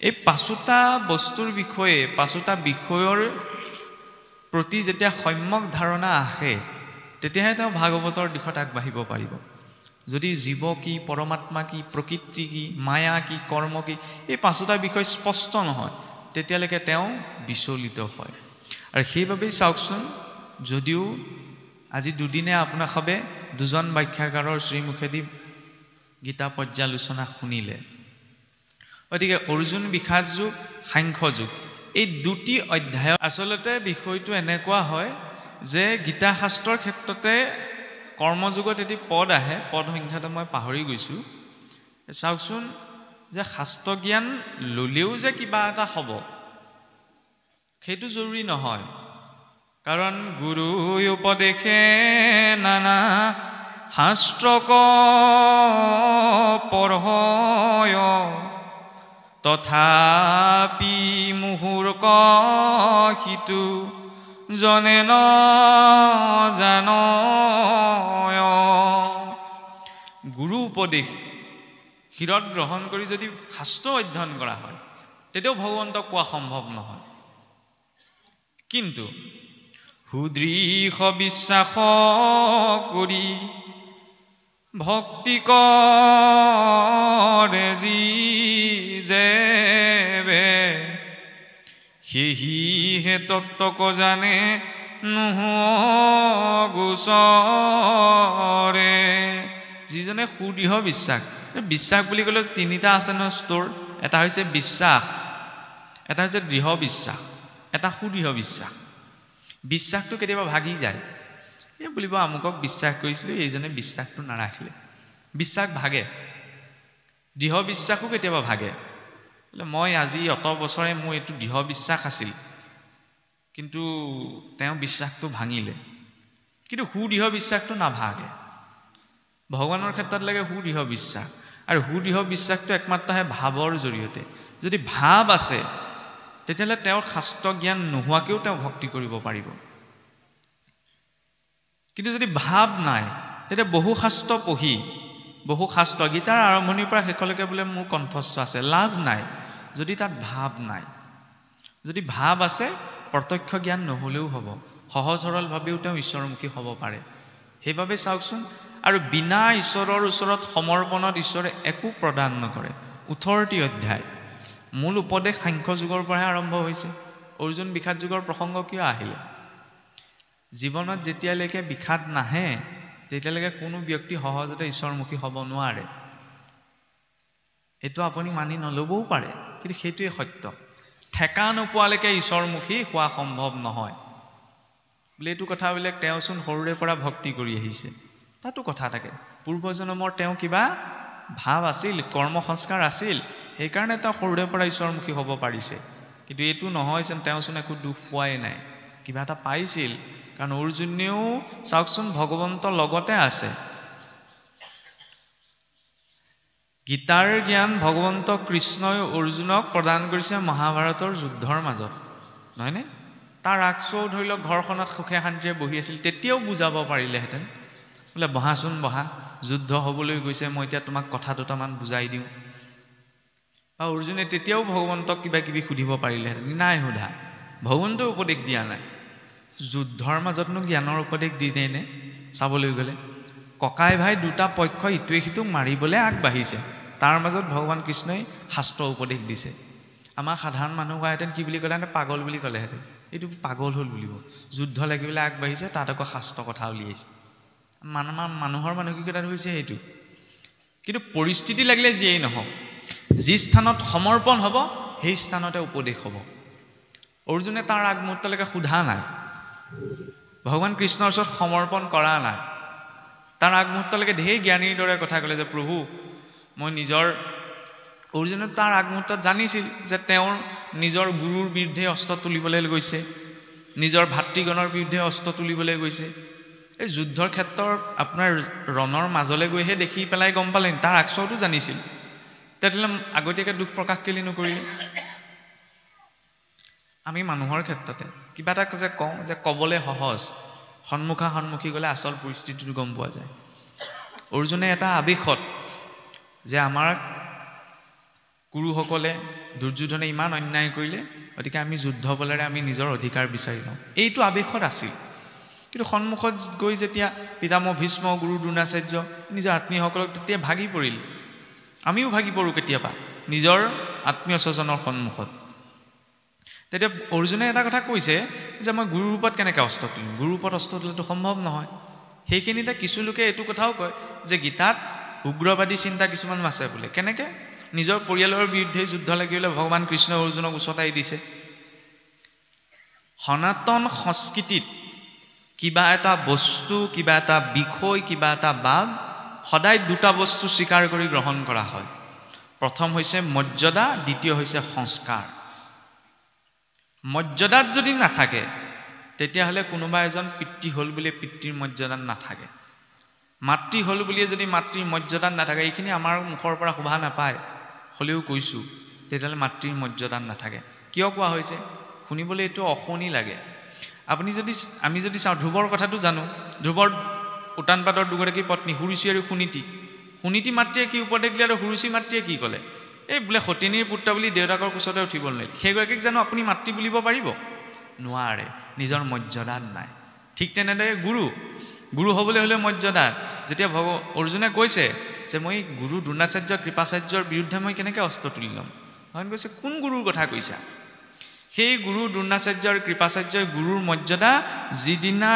এই 5টা বস্তুৰ বিষয়ে 5টা বিষয়ৰ প্ৰতি যেতিয়া সম্যক ধাৰণা আহে তেতিয়াহে তেওঁ ভাগৱতৰ দিশত আগবাঢ়িব পাৰিব যদি জীৱ কি পৰমাত্মা কি প্ৰকৃতি কি মায়া কি কৰ্ম কি এই 5টা বিষয় স্পষ্ট নহয় তেতিয়ালৈকে তেওঁ বিচলিত হয় আৰু সেইবাবেই চাওকচোন যদিও আজি দুদিনে আপোনাসবে দুজন ব্যাখ্যাকাৰৰ শ্ৰীমুখেদি গীতা পৰ্যালোচনা শুনিলে গতিকে অৰ্জুন বিষাদ যুগ সাংখ্য যুগ এই দুটি অধ্যায় আচলতে বিষয়টো এনেকুৱা হয় যে গীতা শাস্ত্ৰৰ ক্ষেত্ৰতে কৰ্মযুগত এটি পদ আহে পদ সংখ্যাটো মই পাহৰি গৈছোঁ চাওকচোন যে শাস্ত্ৰ জ্ঞান ল'লেও যে কিবা এটা হ'ব সেইটো জৰুৰী নহয় কাৰণ গুৰু উপদেশে নানা শাস্ত্ৰক পঢ়য় তথাপি মুহুৰ্ক সিটো জনে ন জানয় গুৰু উপদেশ শিৰত গ্ৰহণ কৰি যদি শাস্ত্ৰ অধ্যয়ন কৰা হয় তেতিয়াও ভগৱন্তক কোৱা সম্ভৱ নহয় কিন্তু সুদৃঢ় বিশ্বাস কৰি ভক্তি কৰে যি যেবে সেহিহে তত্ত্বক জানে নুগুচৰে যিজনে সুদৃঢ় বিশ্বাস বুলি ক'লে 3টা আছে নহয় স্তর এটা হৈছে বিশ্বাস এটা হৈছে দৃঢ় বিশ্বাস এটা সুদৃঢ় বিশ্বাসটো কেতিয়াবা ভাগি যায় এই বুলিব আমুকক বিশ্বাস কৰিছিলোঁ এইজনে বিশ্বাসটো নাৰাখিলে বিশ্বাস ভাগে দৃঢ় বিশ্বাসো কেতিয়াবা ভাগে বোলে মই আজি অত বছৰে মোৰ এইটো দৃঢ় বিশ্বাস আছিল, কিন্তু তেওঁ বিশ্বাসটো ভাঙিলে। কিন্তু সুদৃঢ় বিশ্বাসটো নাভাগে। ভগৱানৰ ক্ষেত্ৰত লাগে সুদৃঢ় বিশ্বাস, আৰু সুদৃঢ় বিশ্বাসটো একমাত্ৰহে ভাৱৰ জৰিয়তে। যদি ভাৱ আছে তেতিয়াহ'লে তেওঁৰ শাস্ত্ৰ জ্ঞান নোহোৱাকৈও তেওঁ ভক্তি কৰিব পাৰিব। কিন্তু যদি ভাৱ নাই তেতিয়া বহু শাস্ত্ৰ পঢ়ি, বহু শাস্ত্ৰ গীতাৰ আৰম্ভণিৰ পৰা শেষলৈকে বোলে মোৰ কণ্ঠস্থ আছে, লাভ নাই যদি তাত ভাৱ নাই। যদি ভাৱ আছে প্ৰত্যক্ষ জ্ঞান নহ'লেও হ'ব, সহজ সৰলভাৱেও তেওঁ ঈশ্বৰমুখী হ'ব পাৰে। সেইবাবে চাওকচোন, আৰু বিনা ঈশ্বৰৰ ওচৰত সমৰ্পণত ঈশ্বৰে একো প্ৰদান নকৰে। 18টি অধ্যায় মূল উপদেশ সাংখ্য যুগৰ পৰাহে আৰম্ভ হৈছে। অৰ্জুন বিষাদ যুগৰ প্ৰসংগ কিয় আহিলে? জীৱনত যেতিয়ালৈকে বিষাদ নাহে তেতিয়ালৈকে কোনো ব্যক্তি সহজতে ঈশ্বৰমুখী হ'ব নোৱাৰে। এইটো আপুনি মানি নল'বও পাৰে, কিন্তু সেইটোৱে সত্য। ঠেকা নোপোৱালৈকে ঈশ্বৰমুখী হোৱা সম্ভৱ নহয় বোলে। এইটো কথাবিলাক তেওঁচোন সৰুৰে পৰা ভক্তি কৰি আহিছে, তাতো কথা থাকে। পূৰ্বজন্মৰ তেওঁ কিবা ভাৱ আছিল, কৰ্ম সংস্কাৰ আছিল, সেইকাৰণে তেওঁ সৰুৰে পৰা ঈশ্বৰমুখী হ'ব পাৰিছে। কিন্তু এইটো নহয় যেন তেওঁচোন একো দুখ পোৱাই নাই, কিবা এটা পাইছিল। কাৰণ অৰ্জুনেও চাওকচোন ভগৱন্তৰ লগতে আছে। গীতাৰ জ্ঞান ভগৱন্ত কৃষ্ণই অৰ্জুনক প্ৰদান কৰিছে মহাভাৰতৰ যুদ্ধৰ মাজত, নহয়নে? তাৰ আগচৌ ধৰি লওক ঘৰখনত সুখে শান্তিৰে বহি আছিল, তেতিয়াও বুজাব পাৰিলেহেঁতেন বোলে বহাচোন বহা, যুদ্ধ হ'বলৈ গৈছে, মই এতিয়া তোমাক কথা দুটামান বুজাই দিওঁ। বা অৰ্জুনে তেতিয়াও ভগৱন্তক কিবা কিবি সুধিব পাৰিলেহেঁতেন, নাই সোধা। ভগৱন্তই উপদেশ দিয়া নাই। যুদ্ধৰ মাজতনো জ্ঞানৰ উপদেশ দিনে নে? চাবলৈ গ'লে ককাই ভাই দুটা পক্ষ ইটোৱে সিটোক মাৰিবলৈ আগবাঢ়িছে, তাৰ মাজত ভগৱান কৃষ্ণই শাস্ত্ৰ উপদেশ দিছে। আমাৰ সাধাৰণ মানুহ হোৱাহেঁতেন কি বুলি ক'লেহেঁতেন? পাগল বুলি ক'লেহেঁতেন। এইটো পাগল হ'ল বুলিব। যুদ্ধ লাগিবলৈ আগবাঢ়িছে, তাত আকৌ শাস্ত্ৰ কথা উলিয়াইছে। মানুহৰ মানসিকতাত হৈছে সেইটো। কিন্তু পৰিস্থিতি লাগিলে যিয়েই নহওক, যি স্থানত সমৰ্পণ হ'ব সেই স্থানতে উপদেশ হ'ব। অৰ্জুনে তাৰ আগমুহূৰ্তলৈকে সোধা নাই, ভগৱান কৃষ্ণৰ ওচৰত সমৰ্পণ কৰা নাই। তাৰ আগমুহূৰ্তলৈকে ঢেৰ জ্ঞানীৰ দৰে কথা ক'লে যে প্ৰভু মই নিজৰ। অৰ্জুনে তাৰ আগমুহূৰ্তত জানিছিল যে তেওঁৰ নিজৰ গুৰুৰ বিৰুদ্ধে অস্ত্ৰ তুলিবলৈ গৈছে, নিজৰ ভাতৃগণৰ বিৰুদ্ধে অস্ত্ৰ তুলিবলৈ গৈছে। এই যুদ্ধৰ ক্ষেত্ৰত আপোনাৰ ৰণৰ মাজলৈ গৈহে দেখি পেলাই গম পালে, তাৰ আগচৌটো জানিছিল। তেতিয়াহ'লে আগতীয়াকৈ দুখ প্ৰকাশ কেলৈ নকৰিলে? আমি মানুহৰ ক্ষেত্ৰতে কিবা এটা যে কওঁ যে ক'বলৈ সহজ, সন্মুখী গ'লে আচল পৰিস্থিতিটো গম পোৱা যায়। অৰ্জুনে এটা আৱেশত যে আমাৰ কুৰুসকলে দুৰ্যোধনে ইমান অন্যায় কৰিলে, গতিকে আমি যুদ্ধ বলেৰে আমি নিজৰ অধিকাৰ বিচাৰি লওঁ, এইটো আৱেশত আছিল। কিন্তু সন্মুখত গৈ যেতিয়া পিতামহ ভীষ্ম, গুৰু দ্ৰোণাচাৰ্য, নিজৰ আত্মীয়সকলক তেতিয়া ভাগি পৰিল। আমিও ভাগি পৰোঁ কেতিয়াবা নিজৰ আত্মীয় স্বজনৰ সন্মুখত। তেতিয়া অৰ্জুনে এটা কথা কৈছে যে মই গুৰুৰ ৰূপত কেনেকৈ অস্ত্ৰ তুলিম? গুৰুৰ ৰূপত অস্ত্ৰ তোলাটো সম্ভৱ নহয়। সেইখিনিতে কিছু লোকে এইটো কথাও কয় যে গীতাত উগ্ৰবাদী চিন্তা কিছুমান আছে বোলে। কেনেকৈ? নিজৰ পৰিয়ালৰ বিৰুদ্ধে যুদ্ধ লাগিবলৈ ভগৱান কৃষ্ণই অৰ্জুনক উচতাই দিছে। সনাতন সংস্কৃতিত কিবা এটা বস্তু, কিবা এটা বিষয়, কিবা এটা বাদ সদায় দুটা বস্তু স্বীকাৰ কৰি গ্ৰহণ কৰা হয়। প্ৰথম হৈছে মৰ্যাদা, দ্বিতীয় হৈছে সংস্কাৰ। মৰ্যাদাত যদি নাথাকে তেতিয়াহ'লে কোনোবা এজন পিতৃ হ'ল বুলি পিতৃৰ মৰ্যাদাত নাথাকে, মাতৃ হ'ল বুলিয়ে যদি মাতৃৰ মৰ্যাদাত নাথাকে, এইখিনি আমাৰ মুখৰ পৰা শোভা নাপায় হ'লেও কৈছোঁ, তেতিয়াহ'লে মাতৃৰ মৰ্যাদাত নাথাকে। কিয় কোৱা হৈছে? শুনিবলৈ এইটো অশুনি লাগে। আমি যদি চাওঁ, ধ্ৰুৱৰ কথাটো জানো। ধ্ৰুৱৰ উটানপাতৰ দুগৰাকী পত্নী সুৰুচি আৰু সুনীতি। সুনীতি মাতৃয়ে কি উপদেশ দিলে আৰু সুৰুচি মাতৃয়ে কি ক'লে? এই বোলে সতিনীৰ পুত্ৰ বুলি দেউতাকৰ কোচতে উঠিব নোৱাৰিল, সেইগৰাকীক জানো আপুনি মাতৃ বুলিব পাৰিব? নোৱাৰে, নিজৰ মৰ্যাদাত নাই। ঠিক তেনেদৰে গুৰু হ'বলৈ হ'লে মৰ্যাদাত। যেতিয়া অৰ্জুনে কৈছে যে মই গুৰু দ্ৰোণাচাৰ্য কৃপাচাৰ্যৰ বিৰুদ্ধে মই কেনেকৈ অস্ত্ৰ তুলি ল'ম, ভগৱান কৈছে কোন গুৰুৰ কথা কৈছা? সেই গুৰু দ্ৰোণাচাৰ্য আৰু কৃপাচাৰ্যৰ গুৰুৰ মৰ্যাদা যিদিনা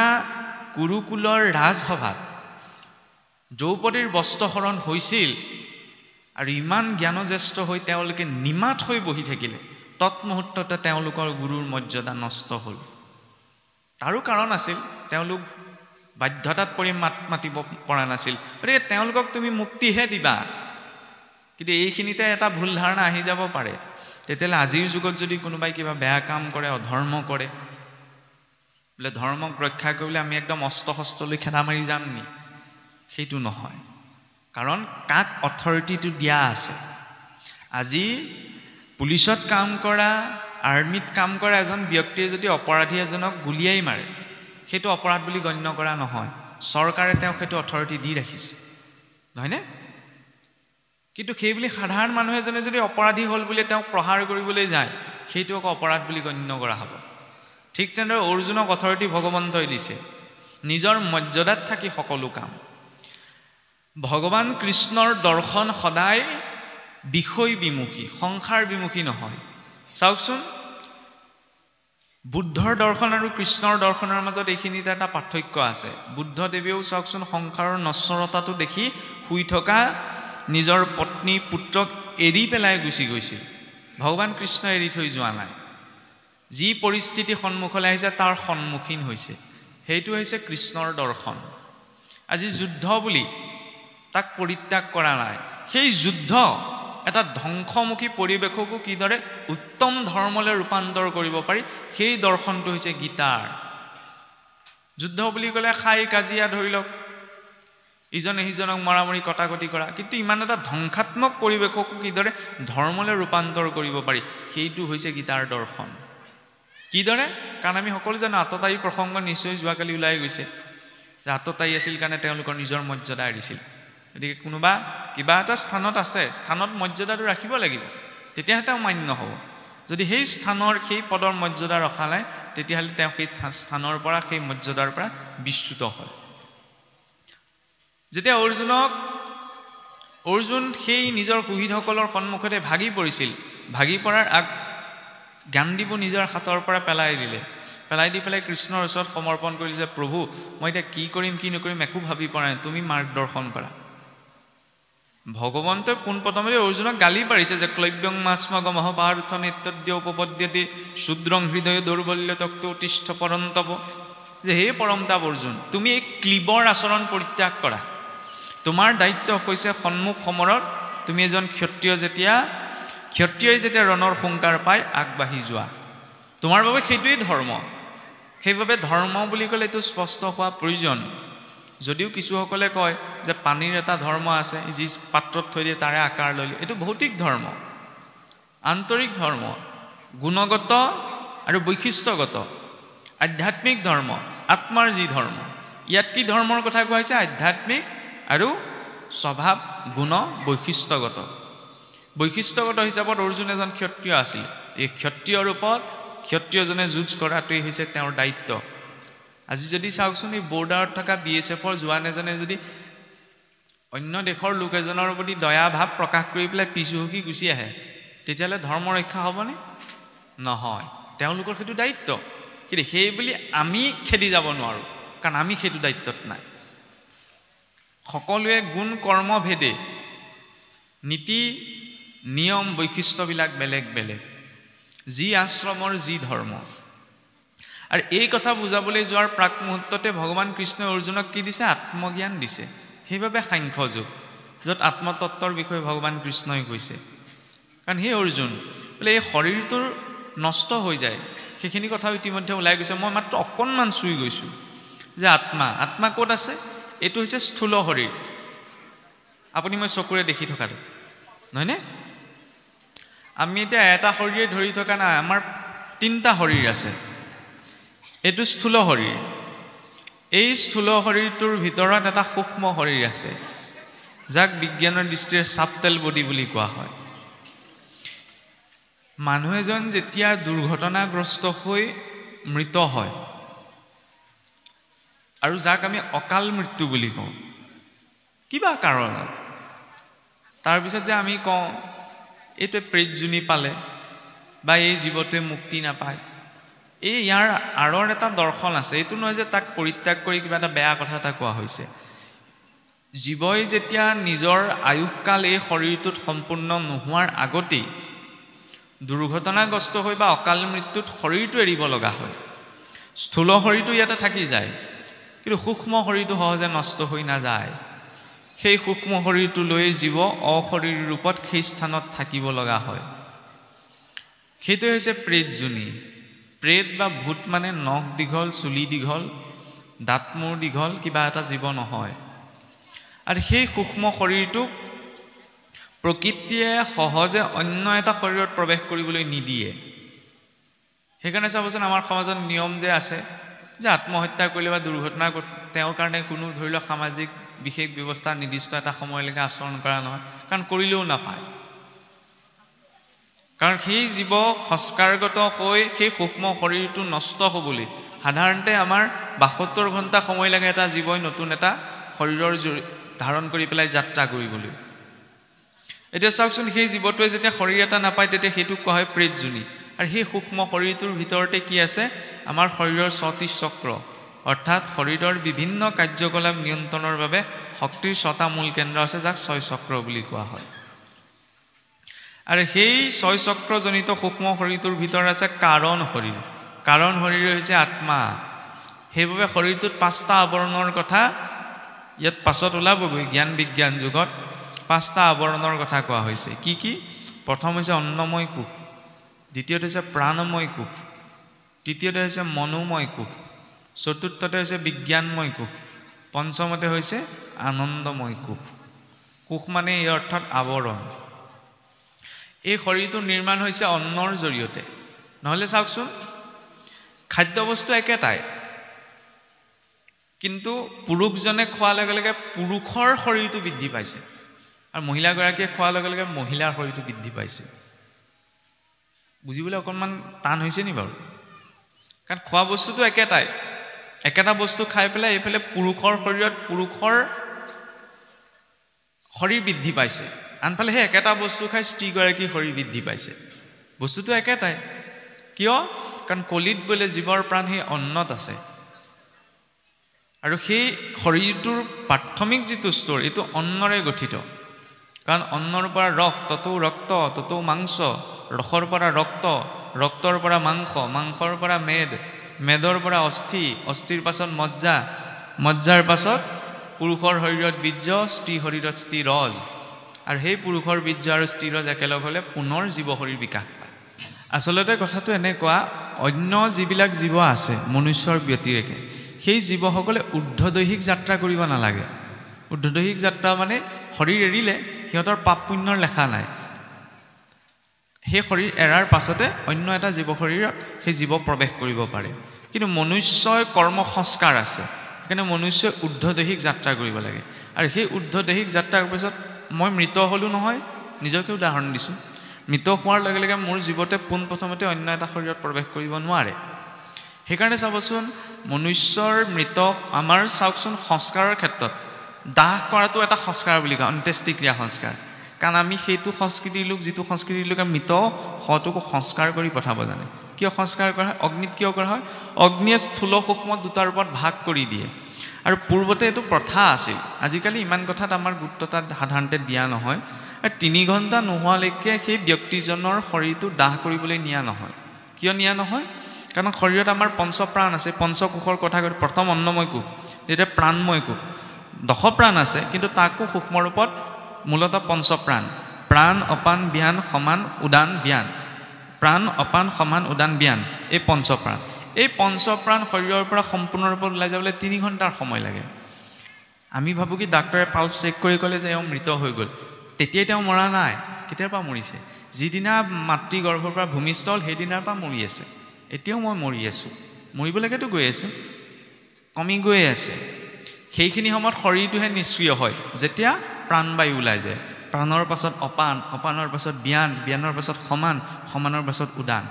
কুৰুকুলৰ ৰাজসভাত দ্ৰৌপদীৰ বস্ত্ৰহৰণ হৈছিল আৰু ইমান জ্ঞানজ্যেষ্ঠ হৈ তেওঁলোকে নিমাত হৈ বহি থাকিলে, তৎমুহূৰ্ততে তেওঁলোকৰ গুৰুৰ মৰ্যাদা নষ্ট হ'ল। তাৰো কাৰণ আছিল, তেওঁলোক বাধ্যতাত পৰি মাতিব পৰা নাছিল। গতিকে তেওঁলোকক তুমি মুক্তিহে দিবা। কিন্তু এইখিনিতে এটা ভুল ধাৰণা আহি যাব পাৰে তেতিয়াহ'লে আজিৰ যুগত যদি কোনোবাই কিবা বেয়া কাম কৰে, অধৰ্ম কৰে, বোলে ধৰ্মক ৰক্ষা কৰিবলৈ আমি একদম অস্ত্ৰ শস্ত্ৰ লৈ খেদা মাৰি যাম নি? সেইটো নহয়। কাৰণ কাক অথৰিটিটো দিয়া আছে? আজি পুলিচত কাম কৰা, আৰ্মিত কাম কৰা এজন ব্যক্তিয়ে যদি অপৰাধী এজনক গুলিয়াই মাৰে, সেইটো অপৰাধ বুলি গণ্য কৰা নহয়। চৰকাৰে তেওঁক সেইটো অথৰিটি দি ৰাখিছে, নহয়নে? কিন্তু সেই বুলি সাধাৰণ মানুহ এজনে যদি অপৰাধী হ'ল বুলি তেওঁক প্ৰহাৰ কৰিবলৈ যায়, সেইটো আকৌ অপৰাধ বুলি গণ্য কৰা হ'ব। ঠিক তেনেদৰে অৰ্জুনক অথৰিটি ভগৱন্তই দিছে, নিজৰ মৰ্যাদাত থাকি সকলো কাম। ভগৱান কৃষ্ণৰ দৰ্শন সদায় বিষয় বিমুখী, সংসাৰ বিমুখী নহয়। চাওকচোন, বুদ্ধৰ দৰ্শন আৰু কৃষ্ণৰ দৰ্শনৰ মাজত এইখিনিতে এটা পাৰ্থক্য আছে। বুদ্ধদেৱেও চাওকচোন সংসাৰৰ নশ্বৰতাটো দেখি শুই থকা নিজৰ পত্নী পুত্ৰক এৰি পেলাই গুচি গৈছিল। ভগৱান কৃষ্ণ এৰি থৈ যোৱা নাই। যি পৰিস্থিতি সন্মুখলৈ আহিছে তাৰ সন্মুখীন হৈছে, সেইটো হৈছে কৃষ্ণৰ দৰ্শন। আজি যুদ্ধ বুলি তাক পৰিত্যাগ কৰা নাই। সেই যুদ্ধ এটা ধ্বংসমুখী পৰিৱেশকো কিদৰে উত্তম ধৰ্মলৈ ৰূপান্তৰ কৰিব পাৰি, সেই দৰ্শনটো হৈছে গীতাৰ। যুদ্ধ বুলি ক'লে খাই কাজিয়া, ধৰি লওক ইজনে সিজনক মৰামৰি কটাকটি কৰা, কিন্তু ইমান এটা ধ্বংসাত্মক পৰিৱেশকো কিদৰে ধৰ্মলৈ ৰূপান্তৰ কৰিব পাৰি, সেইটো হৈছে গীতাৰ দৰ্শন। কিদৰে? কাৰণ আমি সকলো জানো আততায়ী প্ৰসংগ নিশ্চয় যোৱাকালি ওলাই গৈছে যে আততায়ী আছিল কাৰণে তেওঁলোকৰ নিজৰ মৰ্যাদা এৰিছিল। গতিকে কোনোবা কিবা এটা স্থানত আছে, স্থানত মৰ্যাদাটো ৰাখিব লাগিব, তেতিয়াহে তেওঁ মান্য হ'ব। যদি সেই স্থানৰ সেই পদৰ মৰ্যাদা ৰখা নাই, তেতিয়াহ'লে তেওঁ সেই স্থানৰ পৰা, সেই মৰ্যাদাৰ পৰা বিচ্যুত হয়। যেতিয়া অৰ্জুন সেই নিজৰ শহীদসকলৰ সন্মুখতে ভাগি পৰিছিল, ভাগি পৰাৰ জ্ঞান দিব নিজৰ হাতৰ পৰা পেলাই দিলে, পেলাই দি পেলাই কৃষ্ণৰ ওচৰত সমৰ্পণ কৰিলে যে প্ৰভু, মই এতিয়া কি কৰিম কি নকৰিম একো ভাবি পৰা নাই, তুমি মাৰ্গদৰ্শন কৰা। ভগৱন্তই পোনপ্ৰথমতে অৰ্জুনক গালি পাৰিছে যে ক্লব্যং মাস্মগমঃ পাৰ্থ নেত্যদ্য উপপদ্যতে শূদ্ৰং হৃদয় দৌৰ্বল্য তক্ত তিষ্ঠ পৰন্তপ, যে হে পৰমতাপ অৰ্জুন, তুমি এই ক্লীবৰ আচৰণ পৰিত্যাগ কৰা। তোমাৰ দায়িত্ব হৈছে সন্মুখ সমৰত তুমি এজন ক্ষত্ৰিয়ই যেতিয়া ৰণৰ হুংকাৰ পাই আগবাঢ়ি যোৱা। তোমাৰ বাবে সেইটোৱেই ধৰ্ম। সেইবাবে ধৰ্ম বুলি ক'লে এইটো স্পষ্ট হোৱা প্ৰয়োজন। যদিও কিছুসকলে কয় যে পানীৰ এটা ধৰ্ম আছে, যি পাত্ৰত থৈ দিয়ে তাৰে আকাৰ লৈ লয়, এইটো ভৌতিক ধৰ্ম। আন্তৰিক ধৰ্ম, গুণগত আৰু বৈশিষ্ট্যগত, আধ্যাত্মিক ধৰ্ম, আত্মাৰ যি ধৰ্ম। ইয়াত কি ধৰ্মৰ কথা কোৱা হৈছে? আধ্যাত্মিক আৰু স্বভাৱ গুণ বৈশিষ্ট্যগত। বৈশিষ্ট্যগত হিচাপত অৰ্জুন এজন ক্ষত্ৰিয় আছিল। এই ক্ষত্ৰিয় ৰূপত ক্ষত্ৰিয়জনে যুঁজ কৰাটোৱেই হৈছে তেওঁৰ দায়িত্ব। আজি যদি চাওকচোন, এই বৰ্ডাৰত থকা BSFৰ জোৱান এজনে যদি অন্য দেশৰ লোক এজনৰ প্ৰতি দয়া ভাৱ প্ৰকাশ কৰি পেলাই পিছুহকি গুচি আহে, তেতিয়াহ'লে ধৰ্ম ৰক্ষা হ'বনে? নহয়, তেওঁলোকৰ সেইটো দায়িত্ব। কিন্তু সেই বুলি আমি খেদি যাব নোৱাৰোঁ, কাৰণ আমি সেইটো দায়িত্বত নাই। সকলোৱে গুণ কৰ্ম ভেদে নীতি নিয়ম বৈশিষ্ট্যবিলাক বেলেগ বেলেগ, যি আশ্ৰমৰ যি ধৰ্ম। আৰু এই কথা বুজাবলৈ যোৱাৰ প্ৰাক মুহূৰ্ততে ভগৱান কৃষ্ণই অৰ্জুনক কি দিছে? আত্মজ্ঞান দিছে। সেইবাবে সাংখ্য যুগ, য'ত আত্মতত্বৰ বিষয়ে ভগৱান কৃষ্ণই কৈছে। কাৰণ সেই অৰ্জুন বোলে এই শৰীৰটোৰ নষ্ট হৈ যায়, সেইখিনি কথা ইতিমধ্যে ওলাই গৈছে। মই মাত্ৰ অকণমান চুই গৈছোঁ যে আত্মা ক'ত আছে? এইটো হৈছে স্থূল শৰীৰ, আপুনি মই চকুৰে দেখি থকাটো, নহয়নে? আমি এতিয়া এটা শৰীৰে ধৰি থকা নাই, আমাৰ 3টা শৰীৰ আছে। এইটো স্থূল শৰীৰ। এই স্থূল শৰীৰটোৰ ভিতৰত এটা সূক্ষ্ম শৰীৰ আছে, যাক বিজ্ঞানৰ দৃষ্টিৰে চাপটেল বডি বুলি কোৱা হয়। মানুহ এজন যেতিয়া দুৰ্ঘটনাগ্ৰস্ত হৈ মৃত হয়, আৰু যাক আমি অকাল মৃত্যু বুলি কওঁ কিবা কাৰণত, তাৰপিছত যে আমি কওঁ এইটোৱে প্ৰেতজনী পালে বা এই জীৱটোৱে মুক্তি নাপায়, ইয়াৰ আঁৰৰ এটা দৰ্শন আছে। এইটো নহয় যে তাক পৰিত্যাগ কৰি কিবা এটা বেয়া কথা এটা কোৱা হৈছে। জীৱই যেতিয়া নিজৰ আয়ুসকাল এই শৰীৰটোত সম্পূৰ্ণ নোহোৱাৰ আগতেই দুৰ্ঘটনাগ্ৰস্ত হৈ বা অকাল মৃত্যুত শৰীৰটো এৰিব লগা হয়, স্থূল শৰীৰটো ইয়াতে থাকি যায়, কিন্তু সূক্ষ্ম শৰীৰটো সহজে নষ্ট হৈ নাযায়। সেই সূক্ষ্ম শৰীৰটো লৈ জীৱ অশৰীৰ ৰূপত সেই স্থানত থাকিব লগা হয়। সেইটো হৈছে প্ৰেতজনী। প্ৰেত বা ভূত মানে নখ দীঘল, চুলি দীঘল, দাঁত মূৰ দীঘল কিবা এটা জীৱ নহয়। আৰু সেই সূক্ষ্ম শৰীৰটোক প্ৰকৃতিয়ে সহজে অন্য এটা শৰীৰত প্ৰৱেশ কৰিবলৈ নিদিয়ে। সেইকাৰণে চাবচোন আমাৰ সমাজত নিয়ম যে আছে যে আত্মহত্যা কৰিলে বা দুৰ্ঘটনা তেওঁৰ কাৰণে কোনো ধৰি লওক সামাজিক বিশেষ ব্যৱস্থা নিৰ্দিষ্ট এটা সময়লৈকে আচৰণ কৰা নহয়, কাৰণ কৰিলেও নাপায়। কাৰণ সেই জীৱ সংস্কাৰগত হৈ সেই সূক্ষ্ম শৰীৰটো নষ্ট হ'বলৈ সাধাৰণতে আমাৰ ৭২ ঘণ্টা সময় লাগে এটা জীৱই নতুন এটা শৰীৰৰ ধাৰণ কৰি পেলাই যাত্ৰা কৰিবলৈ। এতিয়া চাওকচোন, সেই জীৱটোৱে যেতিয়া শৰীৰ এটা নাপায় তেতিয়া সেইটোক কোৱা হয় প্ৰেতজনী। আৰু সেই সূক্ষ্ম শৰীৰটোৰ ভিতৰতে কি আছে? আমাৰ শৰীৰৰ ৩৬ চক্ৰ, অৰ্থাৎ শৰীৰৰ বিভিন্ন কাৰ্যকলাপ নিয়ন্ত্ৰণৰ বাবে শক্তিৰ ৬টা মূল কেন্দ্ৰ আছে, যাক ৬ চক্ৰ বুলি কোৱা হয়। আৰু সেই ৬ চক্ৰজনিত সূক্ষ্ম শৰীৰটোৰ ভিতৰত আছে কাৰণ শৰীৰ। কাৰণ শৰীৰ হৈছে আত্মা। সেইবাবে শৰীৰটোত ৫টা আৱৰণৰ কথা ইয়াত পাছত ওলাবগৈ। জ্ঞান বিজ্ঞান যুগত ৫টা আৱৰণৰ কথা কোৱা হৈছে। কি কি? প্ৰথম হৈছে অন্নময় কোষ, দ্বিতীয়তে হৈছে প্ৰাণময় কোষ, তৃতীয়তে হৈছে মনোময় কোষ, চতুৰ্থতে হৈছে বিজ্ঞানময় কোষ, পঞ্চমতে হৈছে আনন্দময় কোষ। কোষ মানে এই অৰ্থত আৱৰণ। এই শৰীৰটোৰ নিৰ্মাণ হৈছে অন্নৰ জৰিয়তে। নহ'লে চাওকচোন, খাদ্যবস্তু একেটাই, কিন্তু পুৰুষজনে খোৱাৰ লগে লগে পুৰুষৰ শৰীৰটো বৃদ্ধি পাইছে আৰু মহিলাগৰাকীয়ে খোৱাৰ লগে লগে মহিলাৰ শৰীৰটো বৃদ্ধি পাইছে। বুজিবলৈ অকণমান টান হৈছে নি বাৰু? কাৰণ খোৱা বস্তুটো একেটাই, একেটা বস্তু খাই পেলাই এইফালে পুৰুষৰ শৰীৰত পুৰুষৰ শৰীৰ বৃদ্ধি পাইছে, আনফালে সেই একেটা বস্তু খাই স্ত্ৰীগৰাকীৰ শৰীৰ বৃদ্ধি পাইছে। বস্তুটো একেটাই। কিয়? কাৰণ কলিত বোলে জীৱৰ প্ৰাণ সেই অন্নত আছে। আৰু সেই শৰীৰটোৰ প্ৰাথমিক যিটো স্তৰ এইটো অন্নৰে গঠিত। কাৰণ অন্নৰ পৰা ৰস, ততৌ ৰক্ত, ততৌ মাংস, ৰসৰ পৰা ৰক্ত, ৰক্তৰ পৰা মাংস, মাংসৰ পৰা মেদ, মেদৰ পৰা অস্থি, অস্থিৰ পাছত মজ্জা, মজ্জাৰ পাছত পুৰুষৰ শৰীৰত বীৰ্য, স্ত্ৰী শৰীৰত স্থিৰজ। আৰু সেই পুৰুষৰ বীৰ্য আৰু স্থিৰজ একেলগ হ'লে পুনৰ জীৱ শৰীৰ বিকাশ পায়। আচলতে কথাটো এনেকুৱা, অন্য যিবিলাক জীৱ আছে মনুষ্যৰ ব্যতিৰেকে, সেই জীৱসকলে ঊৰ্ধ্বদৈহিক যাত্ৰা কৰিব নালাগে। ঊৰ্ধ্বদৈহিক যাত্ৰা মানে শৰীৰ এৰিলে সিহঁতৰ পাপ পুণ্যৰ লেখা নাই। সেই শৰীৰ এৰাৰ পাছতে অন্য এটা জীৱ শৰীৰত সেই জীৱ প্ৰৱেশ কৰিব পাৰে। কিন্তু মনুষ্যৰ কৰ্ম সংস্কাৰ আছে, সেইকাৰণে মনুষ্যই ঊৰ্ধ্বদৈহিক যাত্ৰা কৰিব লাগে। আৰু সেই ঊৰ্ধ্বদৈহিক যাত্ৰাৰ পিছত মই মৃত হ'লোঁ নহয়, নিজকে উদাহৰণ দিছোঁ। মৃত হোৱাৰ লগে লগে মোৰ জীৱতে পোনপ্ৰথমতে অন্য এটা শৰীৰত প্ৰৱেশ কৰিব নোৱাৰে। সেইকাৰণে চাবচোন, মনুষ্যৰ মৃত আমাৰ চাওকচোন সংস্কাৰৰ ক্ষেত্ৰত দাহ কৰাটো এটা সংস্কাৰ বুলি কয়, অন্ত্যেষ্টিক্ৰিয়া সংস্কাৰ। কাৰণ আমি সেইটো সংস্কৃতিৰ লোক, যিটো সংস্কৃতিৰ লোকে মৃত শটোকো সংস্কাৰ কৰি পঠাব জানে। কিয় সংস্কাৰ কৰা হয়? অগ্নিত কিয় কৰা হয়? অগ্নিয়ে স্থূল সূক্ষ্ম দুটা ৰূপত ভাগ কৰি দিয়ে। আৰু পূৰ্বতে এইটো প্ৰথা আছিল, আজিকালি ইমান কথাত আমাৰ গুৰুত্ব তাত সাধাৰণতে দিয়া নহয়। আৰু ৩ ঘণ্টা নোহোৱালৈকে সেই ব্যক্তিজনৰ শৰীৰটো দাহ কৰিবলৈ নিয়া নহয়। কিয় নিয়া নহয়? কাৰণ শৰীৰত আমাৰ পঞ্চপ্ৰাণ আছে। পঞ্চকোষৰ কথা কৈ প্ৰথম অন্নময় কোষ, যেতিয়া প্ৰাণময় কোষ, ১০ প্ৰাণ আছে, কিন্তু তাকো সূক্ষ্ম ৰূপত মূলতঃ পঞ্চপ্ৰাণ। প্ৰাণ, অপান, ব্যান, সমান, উদান, ব্যান। প্ৰাণ, অপান, সমান, উদান, ব্যান, এই পঞ্চপ্ৰাণ। এই পঞ্চপ্ৰাণ শৰীৰৰ পৰা সম্পূৰ্ণৰূপে ওলাই যাবলৈ ৩ ঘণ্টাৰ সময় লাগে। আমি ভাবোঁ কি ডাক্তৰে পাল্স চেক কৰি ক'লে যে এওঁ মৃত হৈ গ'ল, তেতিয়াই তেওঁ মৰা নাই। কেতিয়াৰ পৰা মৰিছে? যিদিনা মাতৃ গৰ্ভৰ পৰা ভূমিষ্ঠ হ'ল সেইদিনাৰ পৰা মৰি আছে। এতিয়াও মই মৰি আছোঁ, মৰিবলৈকেতো গৈ আছোঁ, কমি গৈ আছে। সেইখিনি সময়ত শৰীৰটোহে নিষ্ক্ৰিয় হয় যেতিয়া প্ৰাণবায়ু ওলাই যায়। প্ৰাণৰ পাছত অপান, অপানৰ পাছত ব্যান, ব্যানৰ পাছত সমান, সমানৰ পাছত উদান।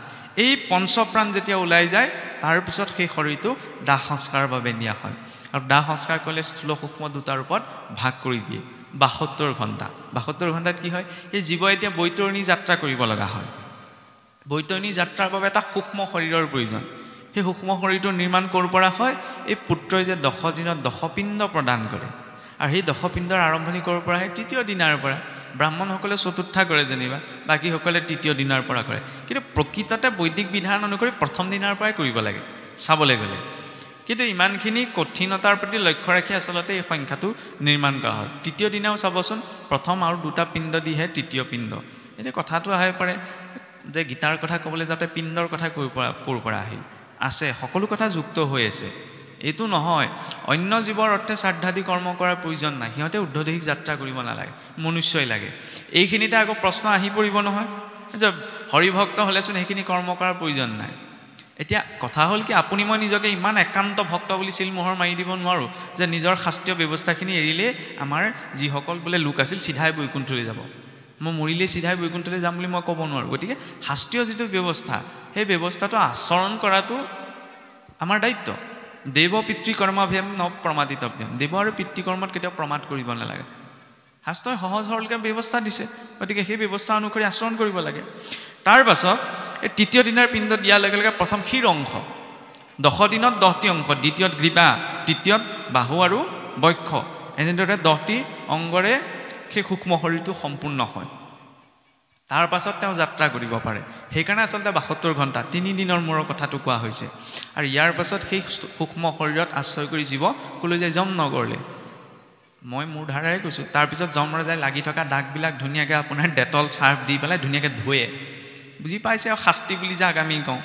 এই পঞ্চপ্ৰাণ যেতিয়া ওলাই যায় তাৰপিছত সেই শৰীৰটো দাহ সংস্কাৰৰ বাবে নিয়া হয়। আৰু দাহ সংস্কাৰ কৰিলে স্থূল সূক্ষ্ম দুটা ৰূপত ভাগ কৰি দিয়ে। ৭২ ঘণ্টা। ৭২ ঘণ্টাত কি হয়? সেই জীৱ এতিয়া বৈতৰণী যাত্ৰা কৰিব লগা হয়। বৈতৰণী যাত্ৰাৰ বাবে এটা সূক্ষ্ম শৰীৰৰ প্ৰয়োজন। সেই সূক্ষ্ম শৰীৰটো নিৰ্মাণ ক'ৰ পৰা হয়? এই পুত্ৰই যে ১০ দিনত ১০ পিণ্ড প্ৰদান কৰে। আৰু সেই ১০ পিণ্ডৰ আৰম্ভণি ক'ৰ পৰা হয়? ৩য় দিনাৰ পৰা। ব্ৰাহ্মণসকলে চতুৰ্থা কৰে যেনিবা, বাকীসকলে ৩য় দিনাৰ পৰা কৰে। কিন্তু প্ৰকৃততে বৈদিক বিধান অনুসৰি প্ৰথম দিনাৰ পৰাই কৰিব লাগে চাবলৈ গ'লে। কিন্তু ইমানখিনি কঠিনতাৰ প্ৰতি লক্ষ্য ৰাখি আচলতে এই সংখ্যাটো নিৰ্মাণ কৰা হয়। ৩য় দিনাও চাবচোন, প্ৰথম আৰু 2টা পিণ্ড দিহে 3য় পিণ্ড। এতিয়া কথাটো আহিব পাৰে, যে গীতাৰ কথা ক'বলৈ যাতে পিণ্ডৰ কথা ক'ৰ পৰা আহিল আছে সকলো কথা যুক্ত হৈ আছে এইটো নহয় অন্য জীৱৰ অৰ্থে শ্ৰাদ্ধাদি কৰ্ম কৰাৰ প্ৰয়োজন নাই সিহঁতে ঊৰ্ধ্বদেহিক যাত্ৰা কৰিব নালাগে মনুষ্যই লাগে এইখিনিতে আকৌ প্ৰশ্ন আহি পৰিব নহয় যে হৰিভক্ত হ'লেচোন সেইখিনি কৰ্ম কৰাৰ প্ৰয়োজন নাই এতিয়া কথা হ'ল কি আপুনি মই নিজকে ইমান একান্ত ভক্ত বুলি চিলমোহৰ মাৰি দিব নোৱাৰোঁ যে নিজৰ শাস্ত্ৰীয় ব্যৱস্থাখিনি এৰিলে আমাৰ যিসকল বোলে লোক আছিল চিধাই বৈকুণ্ঠলৈ যাব মই মৰিলে চিধাই বৈকুণ্ঠলৈ যাম বুলি মই ক'ব নোৱাৰোঁ গতিকে শাস্ত্ৰীয় যিটো ব্যৱস্থা সেই ব্যৱস্থাটো আচৰণ কৰাটো আমাৰ দায়িত্ব দেৱ পিতৃকৰ্মাভ্যাম ন প্ৰমাদিতভ্যাম দেৱ আৰু পিতৃকৰ্মত কেতিয়াও প্ৰমাদ কৰিব নালাগে শাস্ত্ৰই সহজ সৰলকৈ ব্যৱস্থা দিছে গতিকে সেই ব্যৱস্থা অনুসৰি আচৰণ কৰিব লাগে তাৰ পাছত এই তৃতীয় দিনাৰ পিণ্ড দিয়াৰ লগে লগে প্ৰথম শিৰ অংশ 10 দিনত 10টি অংশ দ্বিতীয়ত গ্ৰীবা তৃতীয়ত বাহু আৰু বক্ষ এনেদৰে 10টি অংগৰে সেই সূক্ষ্ম শৰীৰটো সম্পূৰ্ণ হয় তাৰ পাছত তেওঁ যাত্ৰা কৰিব পাৰে সেইকাৰণে আচলতে 72 ঘণ্টা 3 দিনৰ মূৰৰ কথাটো কোৱা হৈছে আৰু ইয়াৰ পাছত সেই সূক্ষ্ম শৰীৰত আশ্ৰয় কৰি জীৱ কলৈ যায় যমনগৰলৈ মই মোৰ ধাৰাই কৈছোঁ তাৰপিছত যমৰাজাই লাগি থকা দাগবিলাক ধুনীয়াকৈ আপোনাৰ ডেটল চাৰ্ফ দি পেলাই ধুনীয়াকৈ ধুৱে বুজি পাইছে আৰু শাস্তি বুলি যাক আমি কওঁ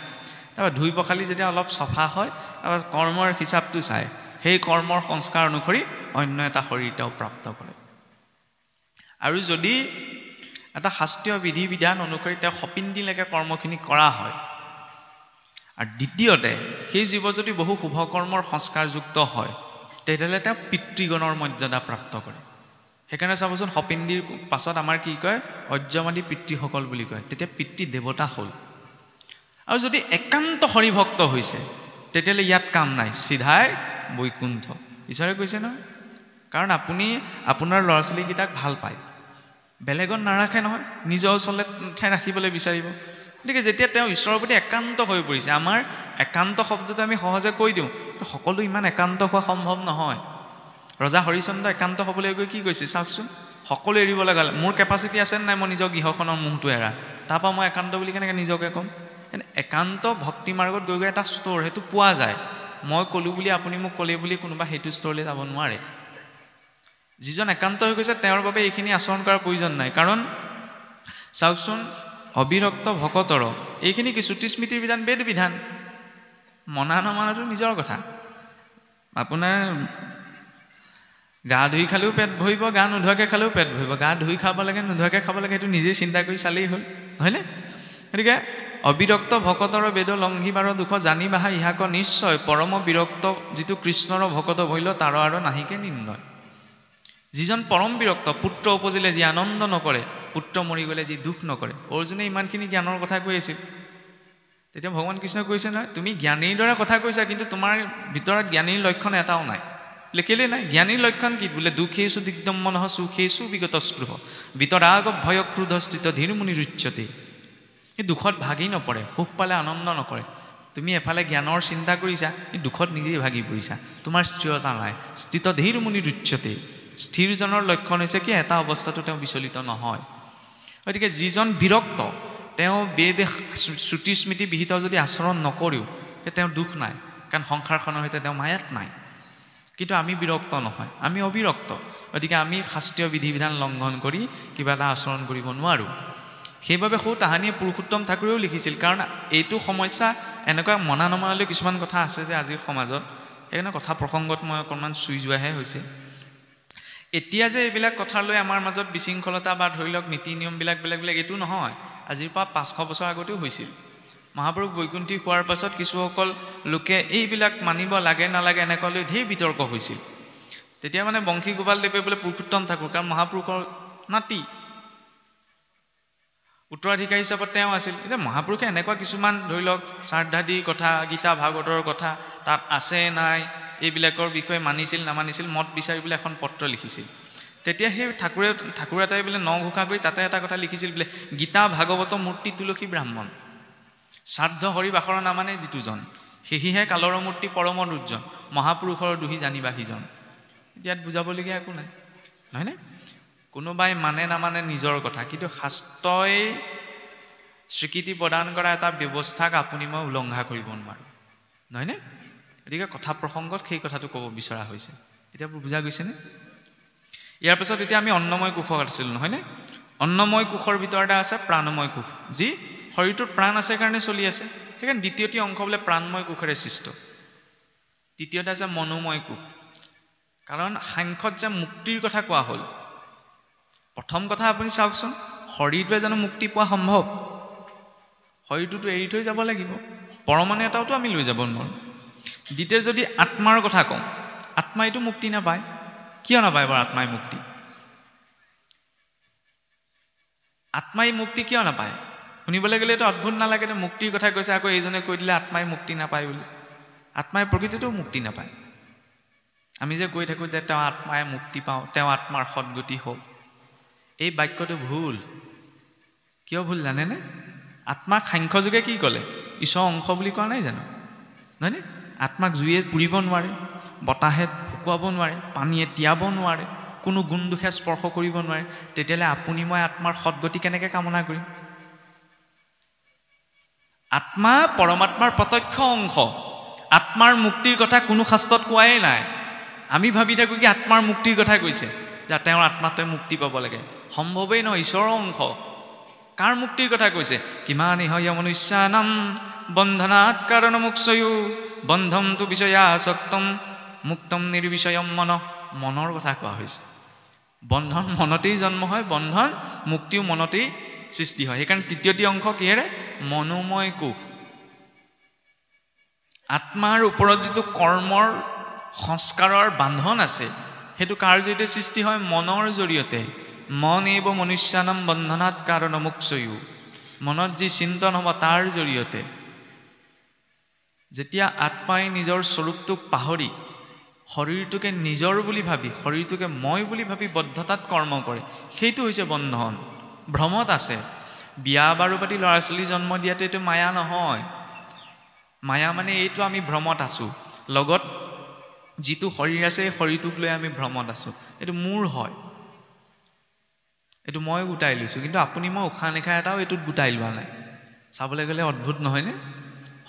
তাৰপৰা ধুই পখালি যেতিয়া অলপ চফা হয় তাৰপৰা কৰ্মৰ হিচাপটো চায় সেই কৰ্মৰ সংস্কাৰ অনুসৰি অন্য এটা শৰীৰ তেওঁ প্ৰাপ্ত কৰে আৰু যদি এটা শাস্ত্ৰীয় বিধি বিধান অনুসৰি তেওঁ সপিণ্ডিলৈকে কৰ্মখিনি কৰা হয় আৰু দ্বিতীয়তে সেই জীৱ যদি বহু শুভ কৰ্মৰ সংস্কাৰযুক্ত হয় তেতিয়াহ'লে তেওঁ পিতৃগণৰ মৰ্যাদা প্ৰাপ্ত কৰে সেইকাৰণে চাবচোন সপিণ্ডিৰ পাছত আমাৰ কি কয় অৰ্যমাদী পিতৃসকল বুলি কয় তেতিয়া পিতৃ দেৱতা হ'ল আৰু যদি একান্ত হৰিভক্ত হৈছে তেতিয়াহ'লে ইয়াত কাম নাই চিধাই বৈকুণ্ঠ ঈশ্বৰে কৈছে নহয় কাৰণ আপুনি আপোনাৰ ল'ৰা ছোৱালীকেইটাক ভাল পায় বেলেগত নাৰাখে নহয় নিজৰ ওচৰলৈ ৰাখিবলৈ বিচাৰিব গতিকে যেতিয়া তেওঁ ঈশ্বৰৰ প্ৰতি একান্ত হৈ পৰিছে আমাৰ একান্ত শব্দটো আমি সহজে কৈ দিওঁ সকলো ইমান একান্ত হোৱা সম্ভৱ নহয় ৰজা হৰিচন্দ্ৰ একান্ত হ'বলৈ গৈ কি কৈছে চাওকচোন সকলো এৰিব লগা মোৰ কেপাচিটি আছে নাই মই নিজৰ গৃহখনৰ মুহটো এৰা তাৰপৰা মই একান্ত বুলি কেনেকৈ নিজকে ক'ম একান্ত ভক্তি মাৰ্গত গৈ গৈ এটা ষ্ট'ৰ সেইটো পোৱা যায় মই ক'লোঁ বুলি আপুনি মোক ক'লে বুলি কোনোবা সেইটো ষ্ট'ৰলৈ যাব নোৱাৰে যিজন একান্ত হৈ গৈছে তেওঁৰ বাবে এইখিনি আচৰণ কৰাৰ প্ৰয়োজন নাই কাৰণ চাওকচোন অবিৰক্ত ভকতৰ এইখিনি কি শ্ৰুতি স্মৃতিৰ বিধান বেদ বিধান মনা নমনাটো নিজৰ কথা আপোনাৰ গা ধুই খালেও পেট ভৰিব গা নোধোৱাকৈ খালেও পেট ভৰিব গা ধুই খাব লাগে নোধোৱাকৈ খাব লাগে সেইটো নিজেই চিন্তা কৰি চালেই হ'ল হয়নে গতিকে অবিৰক্ত ভকতৰ বেদ লংঘিবাৰ দুখ জানি বাহা ইহাক নিশ্চয় পৰম বিৰক্ত যিটো কৃষ্ণৰ ভকত ভৈল তাৰ আৰু নাহিকে নিৰ্ণয় যিজন পৰম বিৰক্ত পুত্ৰ উপজিলে যি আনন্দ নকৰে পুত্ৰ মৰি গ'লে যি দুখ নকৰে অৰ্জুনে ইমানখিনি জ্ঞানৰ কথা কৈ আছিল তেতিয়া ভগৱান কৃষ্ণই কৈছে নহয় তুমি জ্ঞানীৰ দৰে কথা কৈছা কিন্তু তোমাৰ ভিতৰত জ্ঞানীৰ লক্ষণ এটাও নাই লিখিলে নাই জ্ঞানীৰ লক্ষণ কি বোলে দুখেষু দিগ্ধম মনঃ সুখেষু বিগত স্পৃহ বিতৰাগ ভয় ক্ৰোধ স্থিত ধীৰ মুনি ৰুচ্যতে এই দুখত ভাগি নপৰে সুখ পালে আনন্দ নকৰে তুমি এফালে জ্ঞানৰ চিন্তা কৰিছা এই দুখত নিজেই ভাগি পৰিছা তোমাৰ স্থিৰতা নাই স্থিত ধীৰ মুনি ৰুচ্যতে স্থিৰজনৰ লক্ষণ হৈছে কি এটা অৱস্থাটো তেওঁ বিচলিত নহয় গতিকে যিজন বিৰক্ত তেওঁ বেদ শ্ৰুতি স্মৃতি বিহিত যদি আচৰণ নকৰেও তেওঁৰ দুখ নাই কাৰণ সংসাৰখনৰ সৈতে তেওঁ মায়াত নাই কিন্তু আমি বিৰক্ত নহয় আমি অবিৰক্ত গতিকে আমি শাস্ত্ৰীয় বিধি বিধান লংঘন কৰি কিবা এটা আচৰণ কৰিব নোৱাৰোঁ সেইবাবে সৌ তাহানিয়ে পুৰুষোত্তম ঠাকুৰেও লিখিছিল কাৰণ এইটো সমস্যা এনেকুৱা মনা নমনালৈ কিছুমান কথা আছে যে আজিৰ সমাজত সেইকাৰণে কথা প্ৰসংগত মই অকণমান চুই যোৱাহে হৈছে এতিয়া যে এইবিলাক কথা লৈ আমাৰ মাজত বিশৃংখলতা বা ধৰি লওক নীতি নিয়মবিলাক বেলেগ বেলেগ এইটো নহয় আজিৰ পৰা 500 বছৰ আগতেও হৈছিল মহাপুৰুষ বৈকুণ্ঠী হোৱাৰ পাছত কিছুসকল লোকে এইবিলাক মানিব লাগে নালাগে এনেকুৱা লৈ ঢেৰ বিতৰ্ক হৈছিল তেতিয়া মানে বংশী গোপালদেৱে বোলে পুৰুষোত্তম ঠাকুৰ কাৰণ মহাপুৰুষৰ নাতি উত্তৰাধিকাৰী হিচাপত তেওঁ আছিল এতিয়া মহাপুৰুষে এনেকুৱা কিছুমান ধৰি লওক শ্ৰাদ্ধাদি কথা গীতা ভাগৱতৰ কথা তাত আছে নাই এইবিলাকৰ বিষয়ে মানিছিল নামানিছিল মত বিচাৰিবলৈ এখন পত্ৰ লিখিছিল তেতিয়া সেই ঠাকুৰ এটাই বোলে নঘোষা কৰি তাতে এটা কথা লিখিছিল বোলে গীতা ভাগৱত মূৰ্তি তুলসী ব্ৰাহ্মণ শ্ৰাদ্ধ হৰি বাসৰ নামানে যিটোজন সেহিহে কালৰ মূৰ্তি পৰম দুৰ্জন মহাপুৰুষৰ দুহি জানিবা সিজন ইয়াত বুজাবলগীয়া একো নাই নহয়নে কোনোবাই মানে নামানে নিজৰ কথা কিন্তু শাস্ত্ৰই স্বীকৃতি প্ৰদান কৰা এটা ব্যৱস্থাক আপুনি মই উলংঘা কৰিব নোৱাৰোঁ নহয়নে গতিকে কথা প্ৰসংগত সেই কথাটো ক'ব বিচৰা হৈছে এতিয়া বুজা গৈছেনে ইয়াৰ পাছত এতিয়া আমি অন্নময় কোষত আছিলোঁ নহয়নে অন্নময় কোষৰ ভিতৰতে আছে প্ৰাণময় কোষ যি শৰীৰটোত প্ৰাণ আছে কাৰণে চলি আছে সেইকাৰণে দ্বিতীয়টি অংশ বোলে প্ৰাণময় কোষেৰে সৃষ্ট তৃতীয়তে আছে মনোময় কোষ কাৰণ সাংখ্যত যে মুক্তিৰ কথা কোৱা হ'ল প্ৰথম কথা আপুনি চাওকচোন শৰীৰটোৱে জানো মুক্তি পোৱা সম্ভৱ শৰীৰটোতো এৰি থৈ যাব লাগিব পৰমাণু এটাওতো আমি লৈ যাব নোৱাৰোঁ দ্বিতীয় যদি আত্মাৰ কথা কওঁ আত্মাইতো মুক্তি নাপায় কিয় নাপায় বাৰু আত্মাই মুক্তি আত্মাই মুক্তি কিয় নাপায় শুনিবলৈ গ'লেতো অদ্ভুত নালাগে যে মুক্তিৰ কথা কৈছে আকৌ এইজনে কৈ দিলে আত্মাই মুক্তি নাপায় বুলি আত্মাই প্ৰকৃতিতো মুক্তি নাপায় আমি যে কৈ থাকোঁ যে তেওঁ আত্মাই মুক্তি পাওঁ তেওঁ আত্মাৰ সদ্গতি হওক এই বাক্যটো ভুল কিয় ভুল জানেনে আত্মাক সাংখ্যযোগে কি ক'লে ঈশ্বৰৰ অংশ বুলি কোৱা নাই জানো নহয়নে আত্মাক জুয়ে পুৰিব নোৱাৰে বতাহে শুকুৱাব নোৱাৰে পানীয়ে তিয়াব নোৱাৰে কোনো গুণ দুখে স্পৰ্শ কৰিব নোৱাৰে তেতিয়াহ'লে আপুনি মই আত্মাৰ সদ্গতি কেনেকৈ কামনা কৰিম আত্মা পৰমাত্মাৰ প্ৰত্যক্ষ অংশ আত্মাৰ মুক্তিৰ কথা কোনো শাস্ত্ৰত কোৱাই নাই আমি ভাবি থাকোঁ কি আত্মাৰ মুক্তিৰ কথা কৈছে যে তেওঁৰ আত্মাটোৱে মুক্তি পাব লাগে সম্ভৱেই নহয় ঈশ্বৰৰ অংশ কাৰ মুক্তিৰ কথা কৈছে কিমান ইহ মনুষ্যানাম বন্ধনাৎ কাৰণমুক্ষয়ো বন্ধম তু বিষয়াসক্তম মুক্তম নিৰ্বিষয়ম মনৰ কথা কোৱা হৈছে বন্ধন মনতেই জন্ম হয় বন্ধন মুক্তিও মনতেই সৃষ্টি হয় সেইকাৰণে তৃতীয়টি অংশ কিহেৰে মনোময় কোষ আত্মাৰ ওপৰত যিটো কৰ্মৰ সংস্কাৰৰ বান্ধন আছে সেইটো কাৰ জৰিয়তে সৃষ্টি হয় মনৰ জৰিয়তে মন এইব মনুষ্যানাম বন্ধনাৎ কাৰণমুক্ষয়ো মনত যি চিন্তন হ'ব তাৰ জৰিয়তে যেতিয়া আত্মাই নিজৰ স্বৰূপটোক পাহৰি শৰীৰটোকে নিজৰ বুলি ভাবি শৰীৰটোকে মই বুলি ভাবি বদ্ধতাত কৰ্ম কৰে সেইটো হৈছে বন্ধন ভ্ৰমত আছে বিয়া বাৰু পাতি ল'ৰা ছোৱালী জন্ম দিয়াটো এইটো মায়া নহয় মায়া মানে এইটো আমি ভ্ৰমত আছোঁ লগত যিটো শৰীৰ আছে এই শৰীৰটোক লৈ আমি ভ্ৰমত আছোঁ এইটো মোৰ হয় এইটো মই গোটাই লৈছোঁ কিন্তু আপুনি মই উশাহ নিশাহ এটাও এইটোত গোটাই লোৱা নাই চাবলৈ গ'লে অদ্ভুত নহয়নে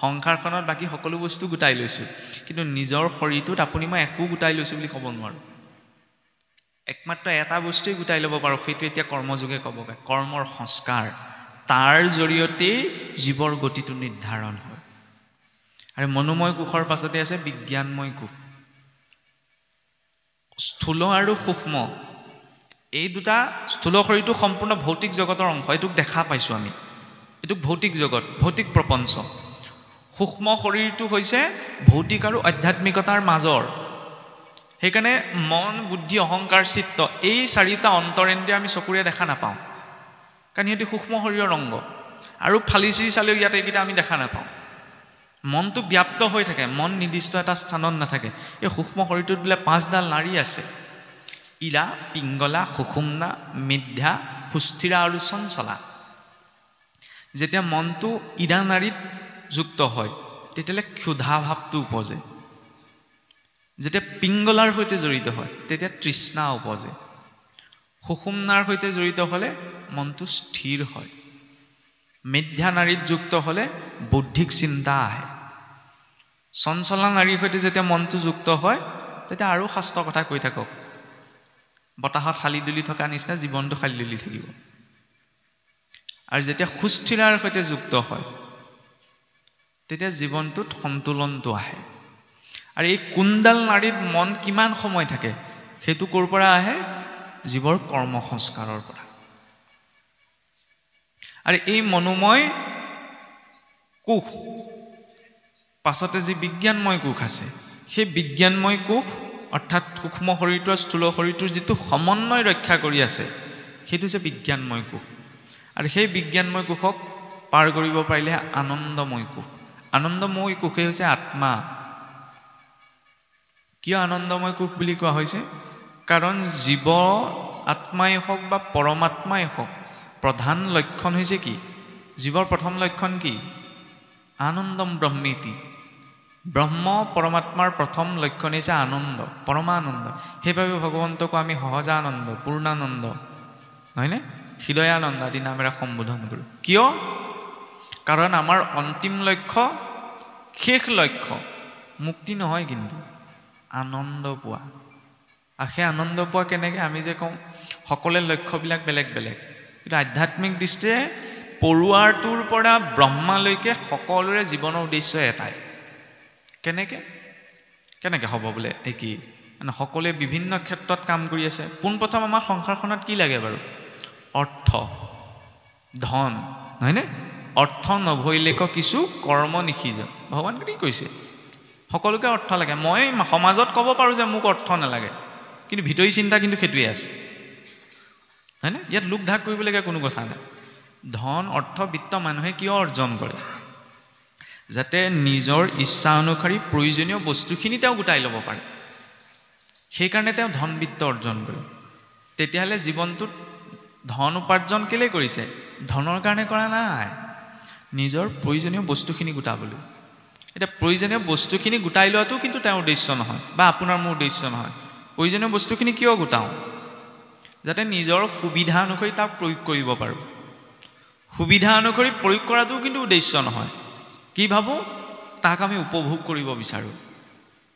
সংসাৰখনত বাকী সকলো বস্তু গোটাই লৈছোঁ কিন্তু নিজৰ শৰীৰটোত আপুনি মই একো গোটাই লৈছোঁ বুলি ক'ব নোৱাৰোঁ একমাত্ৰ এটা বস্তুৱেই গোটাই ল'ব পাৰোঁ সেইটো এতিয়া কৰ্মযোগে ক'বগৈ কৰ্মৰ সংস্কাৰ তাৰ জৰিয়তেই জীৱৰ গতিটো নিৰ্ধাৰণ হয় আৰু মনোময় কোষৰ পাছতে আছে বিজ্ঞানময় কোষ স্থূল আৰু সূক্ষ্ম এই দুটা স্থূল শৰীৰটো সম্পূৰ্ণ ভৌতিক জগতৰ অংশ এইটোক দেখা পাইছোঁ আমি এইটোক ভৌতিক জগত ভৌতিক প্ৰপঞ্চ সূক্ষ্ম শৰীৰটো হৈছে ভৌতিক আৰু আধ্যাত্মিকতাৰ মাজৰ সেইকাৰণে মন বুদ্ধি অহংকাৰ চিত্ত এই চাৰিটা অন্তৰেন্দ্ৰিয় আমি চকুৰে দেখা নাপাওঁ কাৰণ সিহঁতি সূক্ষ্ম শৰীৰৰ অংগ আৰু ফালি চিৰি চালেও ইয়াত এইকেইটা আমি দেখা নাপাওঁ মনটো ব্যাপ্ত হৈ থাকে মন নিৰ্দিষ্ট এটা স্থানত নাথাকে এই সূক্ষ্ম শৰীৰটোত বোলে 5ডাল নাড়ী আছে ইলা পিংগলা সুষুম্না মিথ্যা সুস্থিৰা আৰু চঞ্চলা যেতিয়া মনটো ইৰা নাড়ীত যুক্ত হয় তেতিয়াহ'লে ক্ষুধা ভাৱটো উপজে যেতিয়া পিংগলাৰ সৈতে জড়িত হয় তেতিয়া তৃষ্ণা উপজে সুষুম্নাৰ সৈতে জড়িত হ'লে মনটো স্থিৰ হয় মিথ্যা নাড়ীত যুক্ত হ'লে বৌদ্ধিক চিন্তা আহে চঞ্চলা নাড়ীৰ সৈতে যেতিয়া মনটো যুক্ত হয় তেতিয়া আৰু শাস্ত্ৰৰ কথা কৈ থাকক বতাহত খালি দুলি থকা নিচিনা জীৱনটো খালি দুলি থাকিব আৰু যেতিয়া সুস্থিৰাৰ সৈতে যুক্ত হয় তেতিয়া জীৱনটোত সন্তুলনটো আহে আৰু এই কোনডাল নাড়ীত মন কিমান সময় থাকে সেইটো ক'ৰ পৰা আহে জীৱৰ কৰ্ম সংস্কাৰৰ পৰা আৰু এই মনোময় কোষ পাছতে যি বিজ্ঞানময় কোষ আছে সেই বিজ্ঞানময় কোষ অৰ্থাৎ সূক্ষ্ম শৰীৰটো আৰু স্থূল শৰীৰটোৰ যিটো সমন্বয় ৰক্ষা কৰি আছে সেইটো হৈছে বিজ্ঞানময় কোষ আৰু সেই বিজ্ঞানময় কোষক পাৰ কৰিব পাৰিলে আনন্দময় কোষ আনন্দময় কোষেই হৈছে আত্মা কিয় আনন্দময় কোষ বুলি কোৱা হৈছে কাৰণ জীৱ আত্মাই হওক বা পৰমাত্মাই হওক প্ৰধান লক্ষণ হৈছে কি জীৱৰ প্ৰথম লক্ষণ কি আনন্দম ব্ৰহ্মেতি ব্ৰহ্ম পৰমাত্মাৰ প্ৰথম লক্ষণ হৈছে আনন্দ পৰমানন্দ সেইবাবে ভগৱন্তকো আমি সহজানন্দ পূৰ্ণানন্দ নহয়নে হৃদয়ানন্দ আদি নামেৰে সম্বোধন কৰোঁ কিয় কাৰণ আমাৰ অন্তিম লক্ষ্য শেষ লক্ষ্য মুক্তি নহয় কিন্তু আনন্দ পোৱা আৰু সেই আনন্দ পোৱা কেনেকৈ আমি যে কওঁ সকলোৰে লক্ষ্যবিলাক বেলেগ বেলেগ কিন্তু আধ্যাত্মিক দৃষ্টিৰে পৰুৱাৰটোৰ পৰা ব্ৰহ্মালৈকে সকলোৰে জীৱনৰ উদ্দেশ্য এটাই কেনেকে হ'ব বোলে একেই মানে সকলোৱে বিভিন্ন ক্ষেত্ৰত কাম কৰি আছে পোনপ্ৰথম আমাৰ সংসাৰখনত কি লাগে বাৰু অৰ্থ ধন নহয়নে অৰ্থ নভৈলেক কিছু কৰ্ম নিখিজ ভগৱান কি কৈছে সকলোকে অৰ্থ লাগে মই সমাজত ক'ব পাৰোঁ যে মোক অৰ্থ নালাগে কিন্তু ভিতৰি চিন্তা কিন্তু সেইটোৱে আছে হয়নে ইয়াত লোক ঢাক কৰিবলগীয়া কোনো কথা নাই ধন অৰ্থ বিত্ত মানুহে কিয় অৰ্জন কৰে যাতে নিজৰ ইচ্ছা অনুসৰি প্ৰয়োজনীয় বস্তুখিনি তেওঁ গোটাই ল'ব পাৰে সেইকাৰণে তেওঁ ধন বিত্ত অৰ্জন কৰে তেতিয়াহ'লে জীৱনটোত ধন উপাৰ্জন কেলে কৰিছে ধনৰ কাৰণে কৰা নাই নিজৰ প্ৰয়োজনীয় বস্তুখিনি গোটাবলৈ এটা প্ৰয়োজনীয় বস্তুখিনি গোটাই লোৱাটো কিন্তু তেওঁৰ উদ্দেশ্য নহয় বা আপোনাৰ মোৰ উদ্দেশ্য নহয় প্ৰয়োজনীয় বস্তুখিনি কিয় গোটাওঁ যাতে নিজৰ সুবিধা অনুসৰি তাক প্ৰয়োগ কৰিব পাৰোঁ সুবিধা অনুসৰি প্ৰয়োগ কৰাটো কিন্তু উদ্দেশ্য নহয় কি ভাবোঁ তাক আমি উপভোগ কৰিব বিচাৰোঁ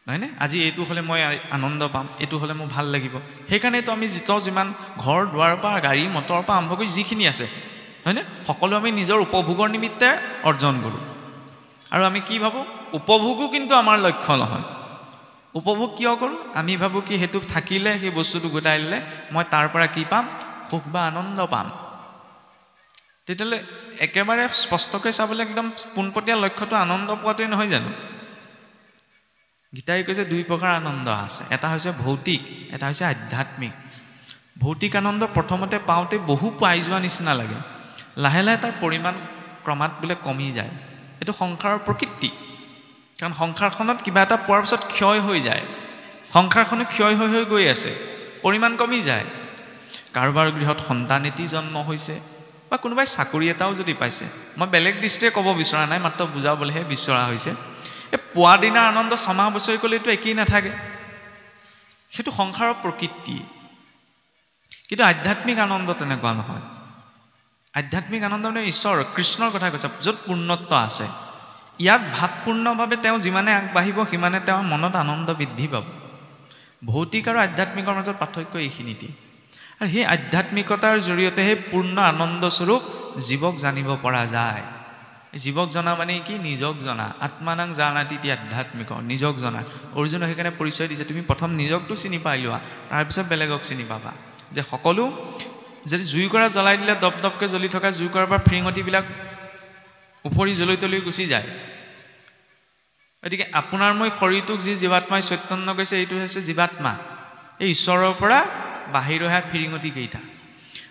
নহয়নে আজি এইটো হ'লে মই আনন্দ পাম এইটো হ'লে মোৰ ভাল লাগিব সেইকাৰণেতো আমি যিমান ঘৰ দুৱাৰৰ পৰা গাড়ী মটৰৰ পৰা আৰম্ভ কৰি যিখিনি আছে হয়নে সকলো আমি নিজৰ উপভোগৰ নিমিত্তে অৰ্জন কৰোঁ আৰু আমি কি ভাবোঁ উপভোগো কিন্তু আমাৰ লক্ষ্য নহয় উপভোগ কিয় কৰোঁ আমি ভাবোঁ কি সেইটো থাকিলে সেই বস্তুটো গোটাই ল'লে মই তাৰ পৰা কি পাম সুখ বা আনন্দ পাম তেতিয়াহ'লে একেবাৰে স্পষ্টকৈ চাবলৈ একদম পোনপটীয়া লক্ষ্যটো আনন্দ পোৱাটোৱে নহয় জানো গীতাই কৈছে দুই প্ৰকাৰ আনন্দ আছে এটা হৈছে ভৌতিক এটা হৈছে আধ্যাত্মিক ভৌতিক আনন্দ প্ৰথমতে পাওঁতে বহু পাই যোৱা নিচিনা লাগে লাহে লাহে তাৰ পৰিমাণ ক্ৰমাৎ বোলে কমি যায় এইটো সংসাৰৰ প্ৰকৃতি কাৰণ সংসাৰখনত কিবা এটা পোৱাৰ পিছত ক্ষয় হৈ যায় সংসাৰখনো ক্ষয় হৈ গৈ আছে পৰিমাণ কমি যায় কাৰোবাৰ গৃহত সন্তান এটি জন্ম হৈছে বা কোনোবাই চাকৰি এটাও যদি পাইছে মই বেলেগ দৃষ্টিৰে ক'ব বিচৰা নাই মাত্ৰ বুজাবলৈহে বিচৰা হৈছে এই পোৱা দিনাৰ আনন্দ ছমাহ বছৰি ক'লেতো একেই নাথাকে সেইটো সংসাৰৰ প্ৰকৃতি কিন্তু আধ্যাত্মিক আনন্দ তেনেকুৱা নহয় আধ্যাত্মিক আনন্দ মানে ঈশ্বৰ কৃষ্ণৰ কথা কৈছে য'ত পূৰ্ণত্ব আছে ইয়াত ভাৱপূৰ্ণভাৱে তেওঁ যিমানে আগবাঢ়িব সিমানে তেওঁৰ মনত আনন্দ বৃদ্ধি পাব ভৌতিক আৰু আধ্যাত্মিকৰ মাজত পাৰ্থক্য এইখিনিতে আৰু সেই আধ্যাত্মিকতাৰ জৰিয়তে সেই পূৰ্ণ আনন্দস্বৰূপ জীৱক জানিব পৰা যায় জীৱক জনা মানে কি নিজক জনা আত্মানাং জানাতি আধ্যাত্মিক নিজক জনা অৰ্জুনক সেইকাৰণে পৰিচয় দিছে তুমি প্ৰথম নিজকটো চিনি পাই লোৱা তাৰপিছত বেলেগক চিনি পাবা যে সকলো যদি জুইকুৰা জ্বলাই দিলে দপ দপকৈ জ্বলি থকা জুইকুৰাৰ পৰা ফিৰিঙতিবিলাক উপৰি জ্বলি তলি গুচি যায় গতিকে আপোনাৰ মই শৰীৰটোক যি জীৱাত্মাই চৈতন্য কৈছে এইটো হৈছে জীৱাত্মা এই ঈশ্বৰৰ পৰা বাহিৰ হোৱা ফিৰিঙতি কেইটা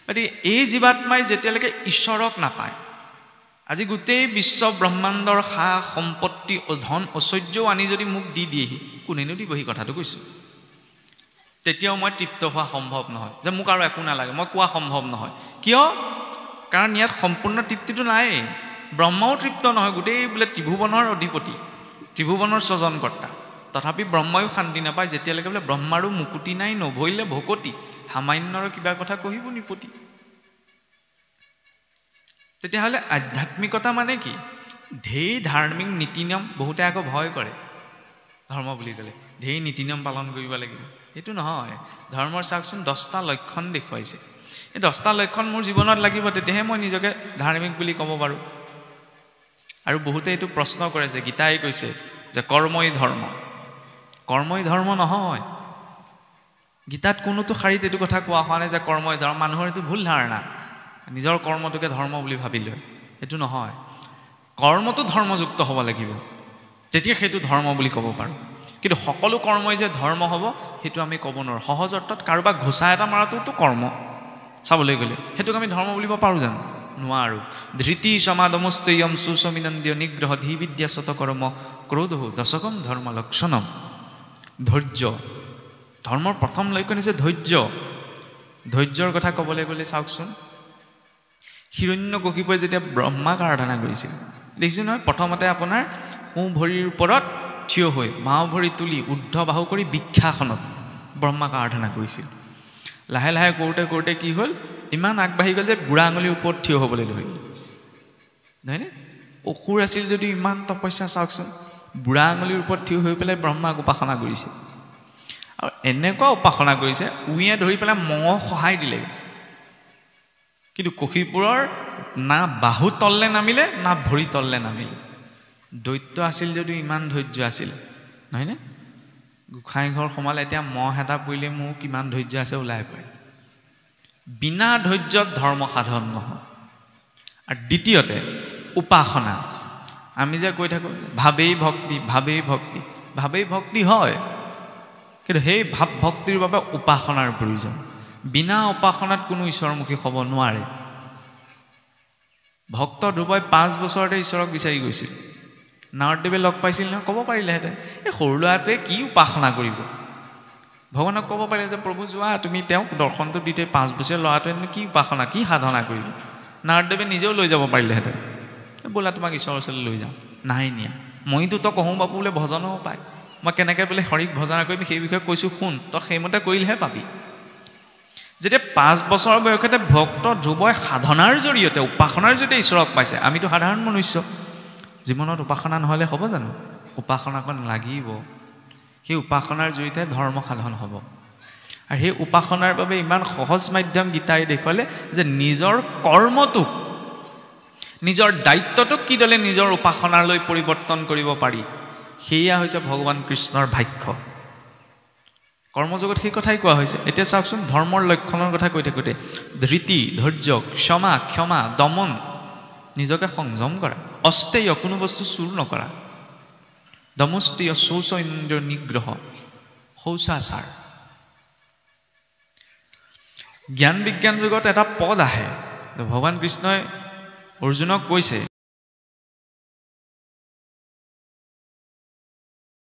গতিকে এই জীৱাত্মাই যেতিয়ালৈকে ঈশ্বৰক নাপায় আজি গোটেই বিশ্ব ব্ৰহ্মাণ্ডৰ সা সম্পত্তি ধন ঐশ্বৰ্যও আনি যদি মোক দি দিয়েহি কোনেনো দিবহি কথাটো কৈছোঁ তেতিয়াও মই তৃপ্ত হোৱা সম্ভৱ নহয় যে মোক আৰু একো নালাগে মই কোৱা সম্ভৱ নহয় কিয় কাৰণ ইয়াত সম্পূৰ্ণ তৃপ্তিটো নাই ব্ৰহ্মাও তৃপ্ত নহয় গোটেই বোলে ত্ৰিভুৱনৰ অধিপতি ত্ৰিভুৱনৰ স্বজনকৰ্তা তথাপি ব্ৰহ্মায়ো শান্তি নাপায় যেতিয়ালৈকে বোলে ব্ৰহ্মাৰো মুকুতি নাই নভৰিলে ভকতি সামান্যৰ কিবা কথা কহিব নিপতি তেতিয়াহ'লে আধ্যাত্মিকতা মানে কি ঢেৰ ধাৰ্মিক নীতি নিয়ম বহুতে আকৌ ভয় কৰে ধৰ্ম বুলি ক'লে ঢেৰ নীতি নিয়ম পালন কৰিব লাগিব এইটো নহয় ধৰ্মৰ চাওকচোন 10টা লক্ষণ দেখুৱাইছে এই 10টা লক্ষণ মোৰ জীৱনত লাগিব তেতিয়াহে মই নিজকে ধাৰ্মিক বুলি ক'ব পাৰোঁ আৰু বহুতে এইটো প্ৰশ্ন কৰে যে গীতাই কৈছে যে কৰ্মই ধৰ্ম নহয় গীতাত কোনোটো শাৰীত এইটো কথা কোৱা হোৱা নাই যে কৰ্মই ধৰ্ম মানুহৰ এইটো ভুল ধাৰণা নিজৰ কৰ্মটোকে ধৰ্ম বুলি ভাবি লয় এইটো নহয় কৰ্মটো ধৰ্মযুক্ত হ'ব লাগিব তেতিয়া সেইটো ধৰ্ম বুলি ক'ব পাৰোঁ কিন্তু সকলো কৰ্মই যে ধৰ্ম হ'ব সেইটো আমি ক'ব নোৱাৰোঁ সহজ অৰ্থত কাৰোবাক ঘোচা এটা মৰাটোতো কৰ্ম চাবলৈ গ'লে সেইটোক আমি ধৰ্ম বুলিব পাৰোঁ জানো নোৱাৰোঁ ধৃতি সমাদমস্তয়ম সুসমিনন্দ্য নিগ্ৰহ ধী বিদ্যা শতকৰ্ম ক্ৰোধ দশকম ধৰ্ম লক্ষণম ধৈৰ্য ধৰ্মৰ প্ৰথম লক্ষণ হৈছে ধৈৰ্যৰ কথা ক'বলৈ গ'লে চাওকচোন হিৰণ্যকশিপুৱে যেতিয়া ব্ৰহ্মাক আৰাধনা কৰিছিল দেখিছোঁ নহয় প্ৰথমতে আপোনাৰ সোঁ ভৰিৰ ওপৰত থিয় হৈ বাওঁ ভৰি তুলি ঊৰ্ধ্ব বাহু কৰি বৃক্ষাসনত ব্ৰহ্মাক আৰাধনা কৰিছিল লাহে লাহে কৰোঁতে কি হ'ল ইমান আগবাঢ়ি গ'ল যে বুঢ়া আঙুলিৰ ওপৰত থিয় হ'বলৈ ধৰিল নহয়নে অসুৰ আছিল যদিও ইমান তপস্যা চাওকচোন বুঢ়া আঙুলিৰ ওপৰত থিয় হৈ পেলাই ব্ৰহ্মাক উপাসনা কৰিছে আৰু এনেকুৱা উপাসনা কৰিছে উইয়ে ধৰি পেলাই মঙহ সহায় দিলে কিন্তু কশীপুৰৰ না বাহু তললে নামিলে না ভৰি তললে নামিলে দৈত্য আছিল যদিও ইমান ধৈৰ্য আছিল নহয়নে গোসাঁই ঘৰ সোমালে এতিয়া মহ এটা পৰিলে মোৰ কিমান ধৈৰ্য আছে ওলাই পৰে বিনা ধৈৰ্যত ধৰ্ম সাধন নহয় আৰু দ্বিতীয়তে উপাসনা আমি যে কৈ থাকোঁ ভাৱেই ভক্তি হয় কিন্তু সেই ভাৱ ভক্তিৰ বাবে উপাসনাৰ প্ৰয়োজন বিনা উপাসনাত কোনো ঈশ্বৰমুখী হ'ব নোৱাৰে ভক্ত ধ্ৰুৱই 5 বছৰতে ঈশ্বৰক বিচাৰি গৈছিল নাৰদেৱে লগ পাইছিল নহয় ক'ব পাৰিলেহেঁতেন এই সৰু ল'ৰাটোৱে কি উপাসনা কৰিব ভগৱানক ক'ব পাৰিলে যে প্ৰভু যোৱা তুমি তেওঁক দৰ্শনটো দিতে 5 বছৰীয়া ল'ৰাটোৱেনো কি উপাসনা কি সাধনা কৰিব নাৰদেৱে নিজেও লৈ যাব পাৰিলেহেঁতেন বোলা তোমাক ঈশ্বৰৰ ওচৰলৈ লৈ যাওঁ নাই নিয়া মইতো তই কহোঁ বাপু বোলে ভজনো পায় মই কেনেকৈ বোলে হৰিক ভজনা কৰিম সেই বিষয়ে কৈছোঁ শুন তই সেইমতে কৰিলেহে পাবি যেতিয়া 5 বছৰ বয়সতে ভক্ত ধ্ৰুৱই সাধনাৰ জৰিয়তে উপাসনাৰ জৰিয়তে ঈশ্বৰক পাইছে আমিতো সাধাৰণ মনুষ্য জীৱনত উপাসনা নহ'লে হ'ব জানো উপাসনাকণ লাগিব সেই উপাসনাৰ জৰিয়তে ধৰ্ম সাধন হ'ব আৰু সেই উপাসনাৰ বাবে ইমান সহজ মাধ্যম গীতাই দেখুৱালে যে নিজৰ কৰ্মটোক নিজৰ দায়িত্বটোক কিদৰে নিজৰ উপাসনালৈ পৰিৱৰ্তন কৰিব পাৰি সেয়া হৈছে ভগৱান কৃষ্ণৰ ভাষ্য কৰ্মযোগত সেই কথাই কোৱা হৈছে এতিয়া চাওকচোন ধৰ্মৰ লক্ষণৰ কথা কৈ থাকোঁতে ধৃতি ধৈৰ্য ক্ষমা দমন নিজকে সংযম কৰা অষ্টেয় কোনো বস্তু চুৰ নকৰা দমস্তেয় শৌচ ইন্দ্ৰিয় নিগ্ৰহ শৌচাচাৰ জ্ঞান বিজ্ঞান যুগত এটা পদ আহে ভগৱান কৃষ্ণই অৰ্জুনক কৈছে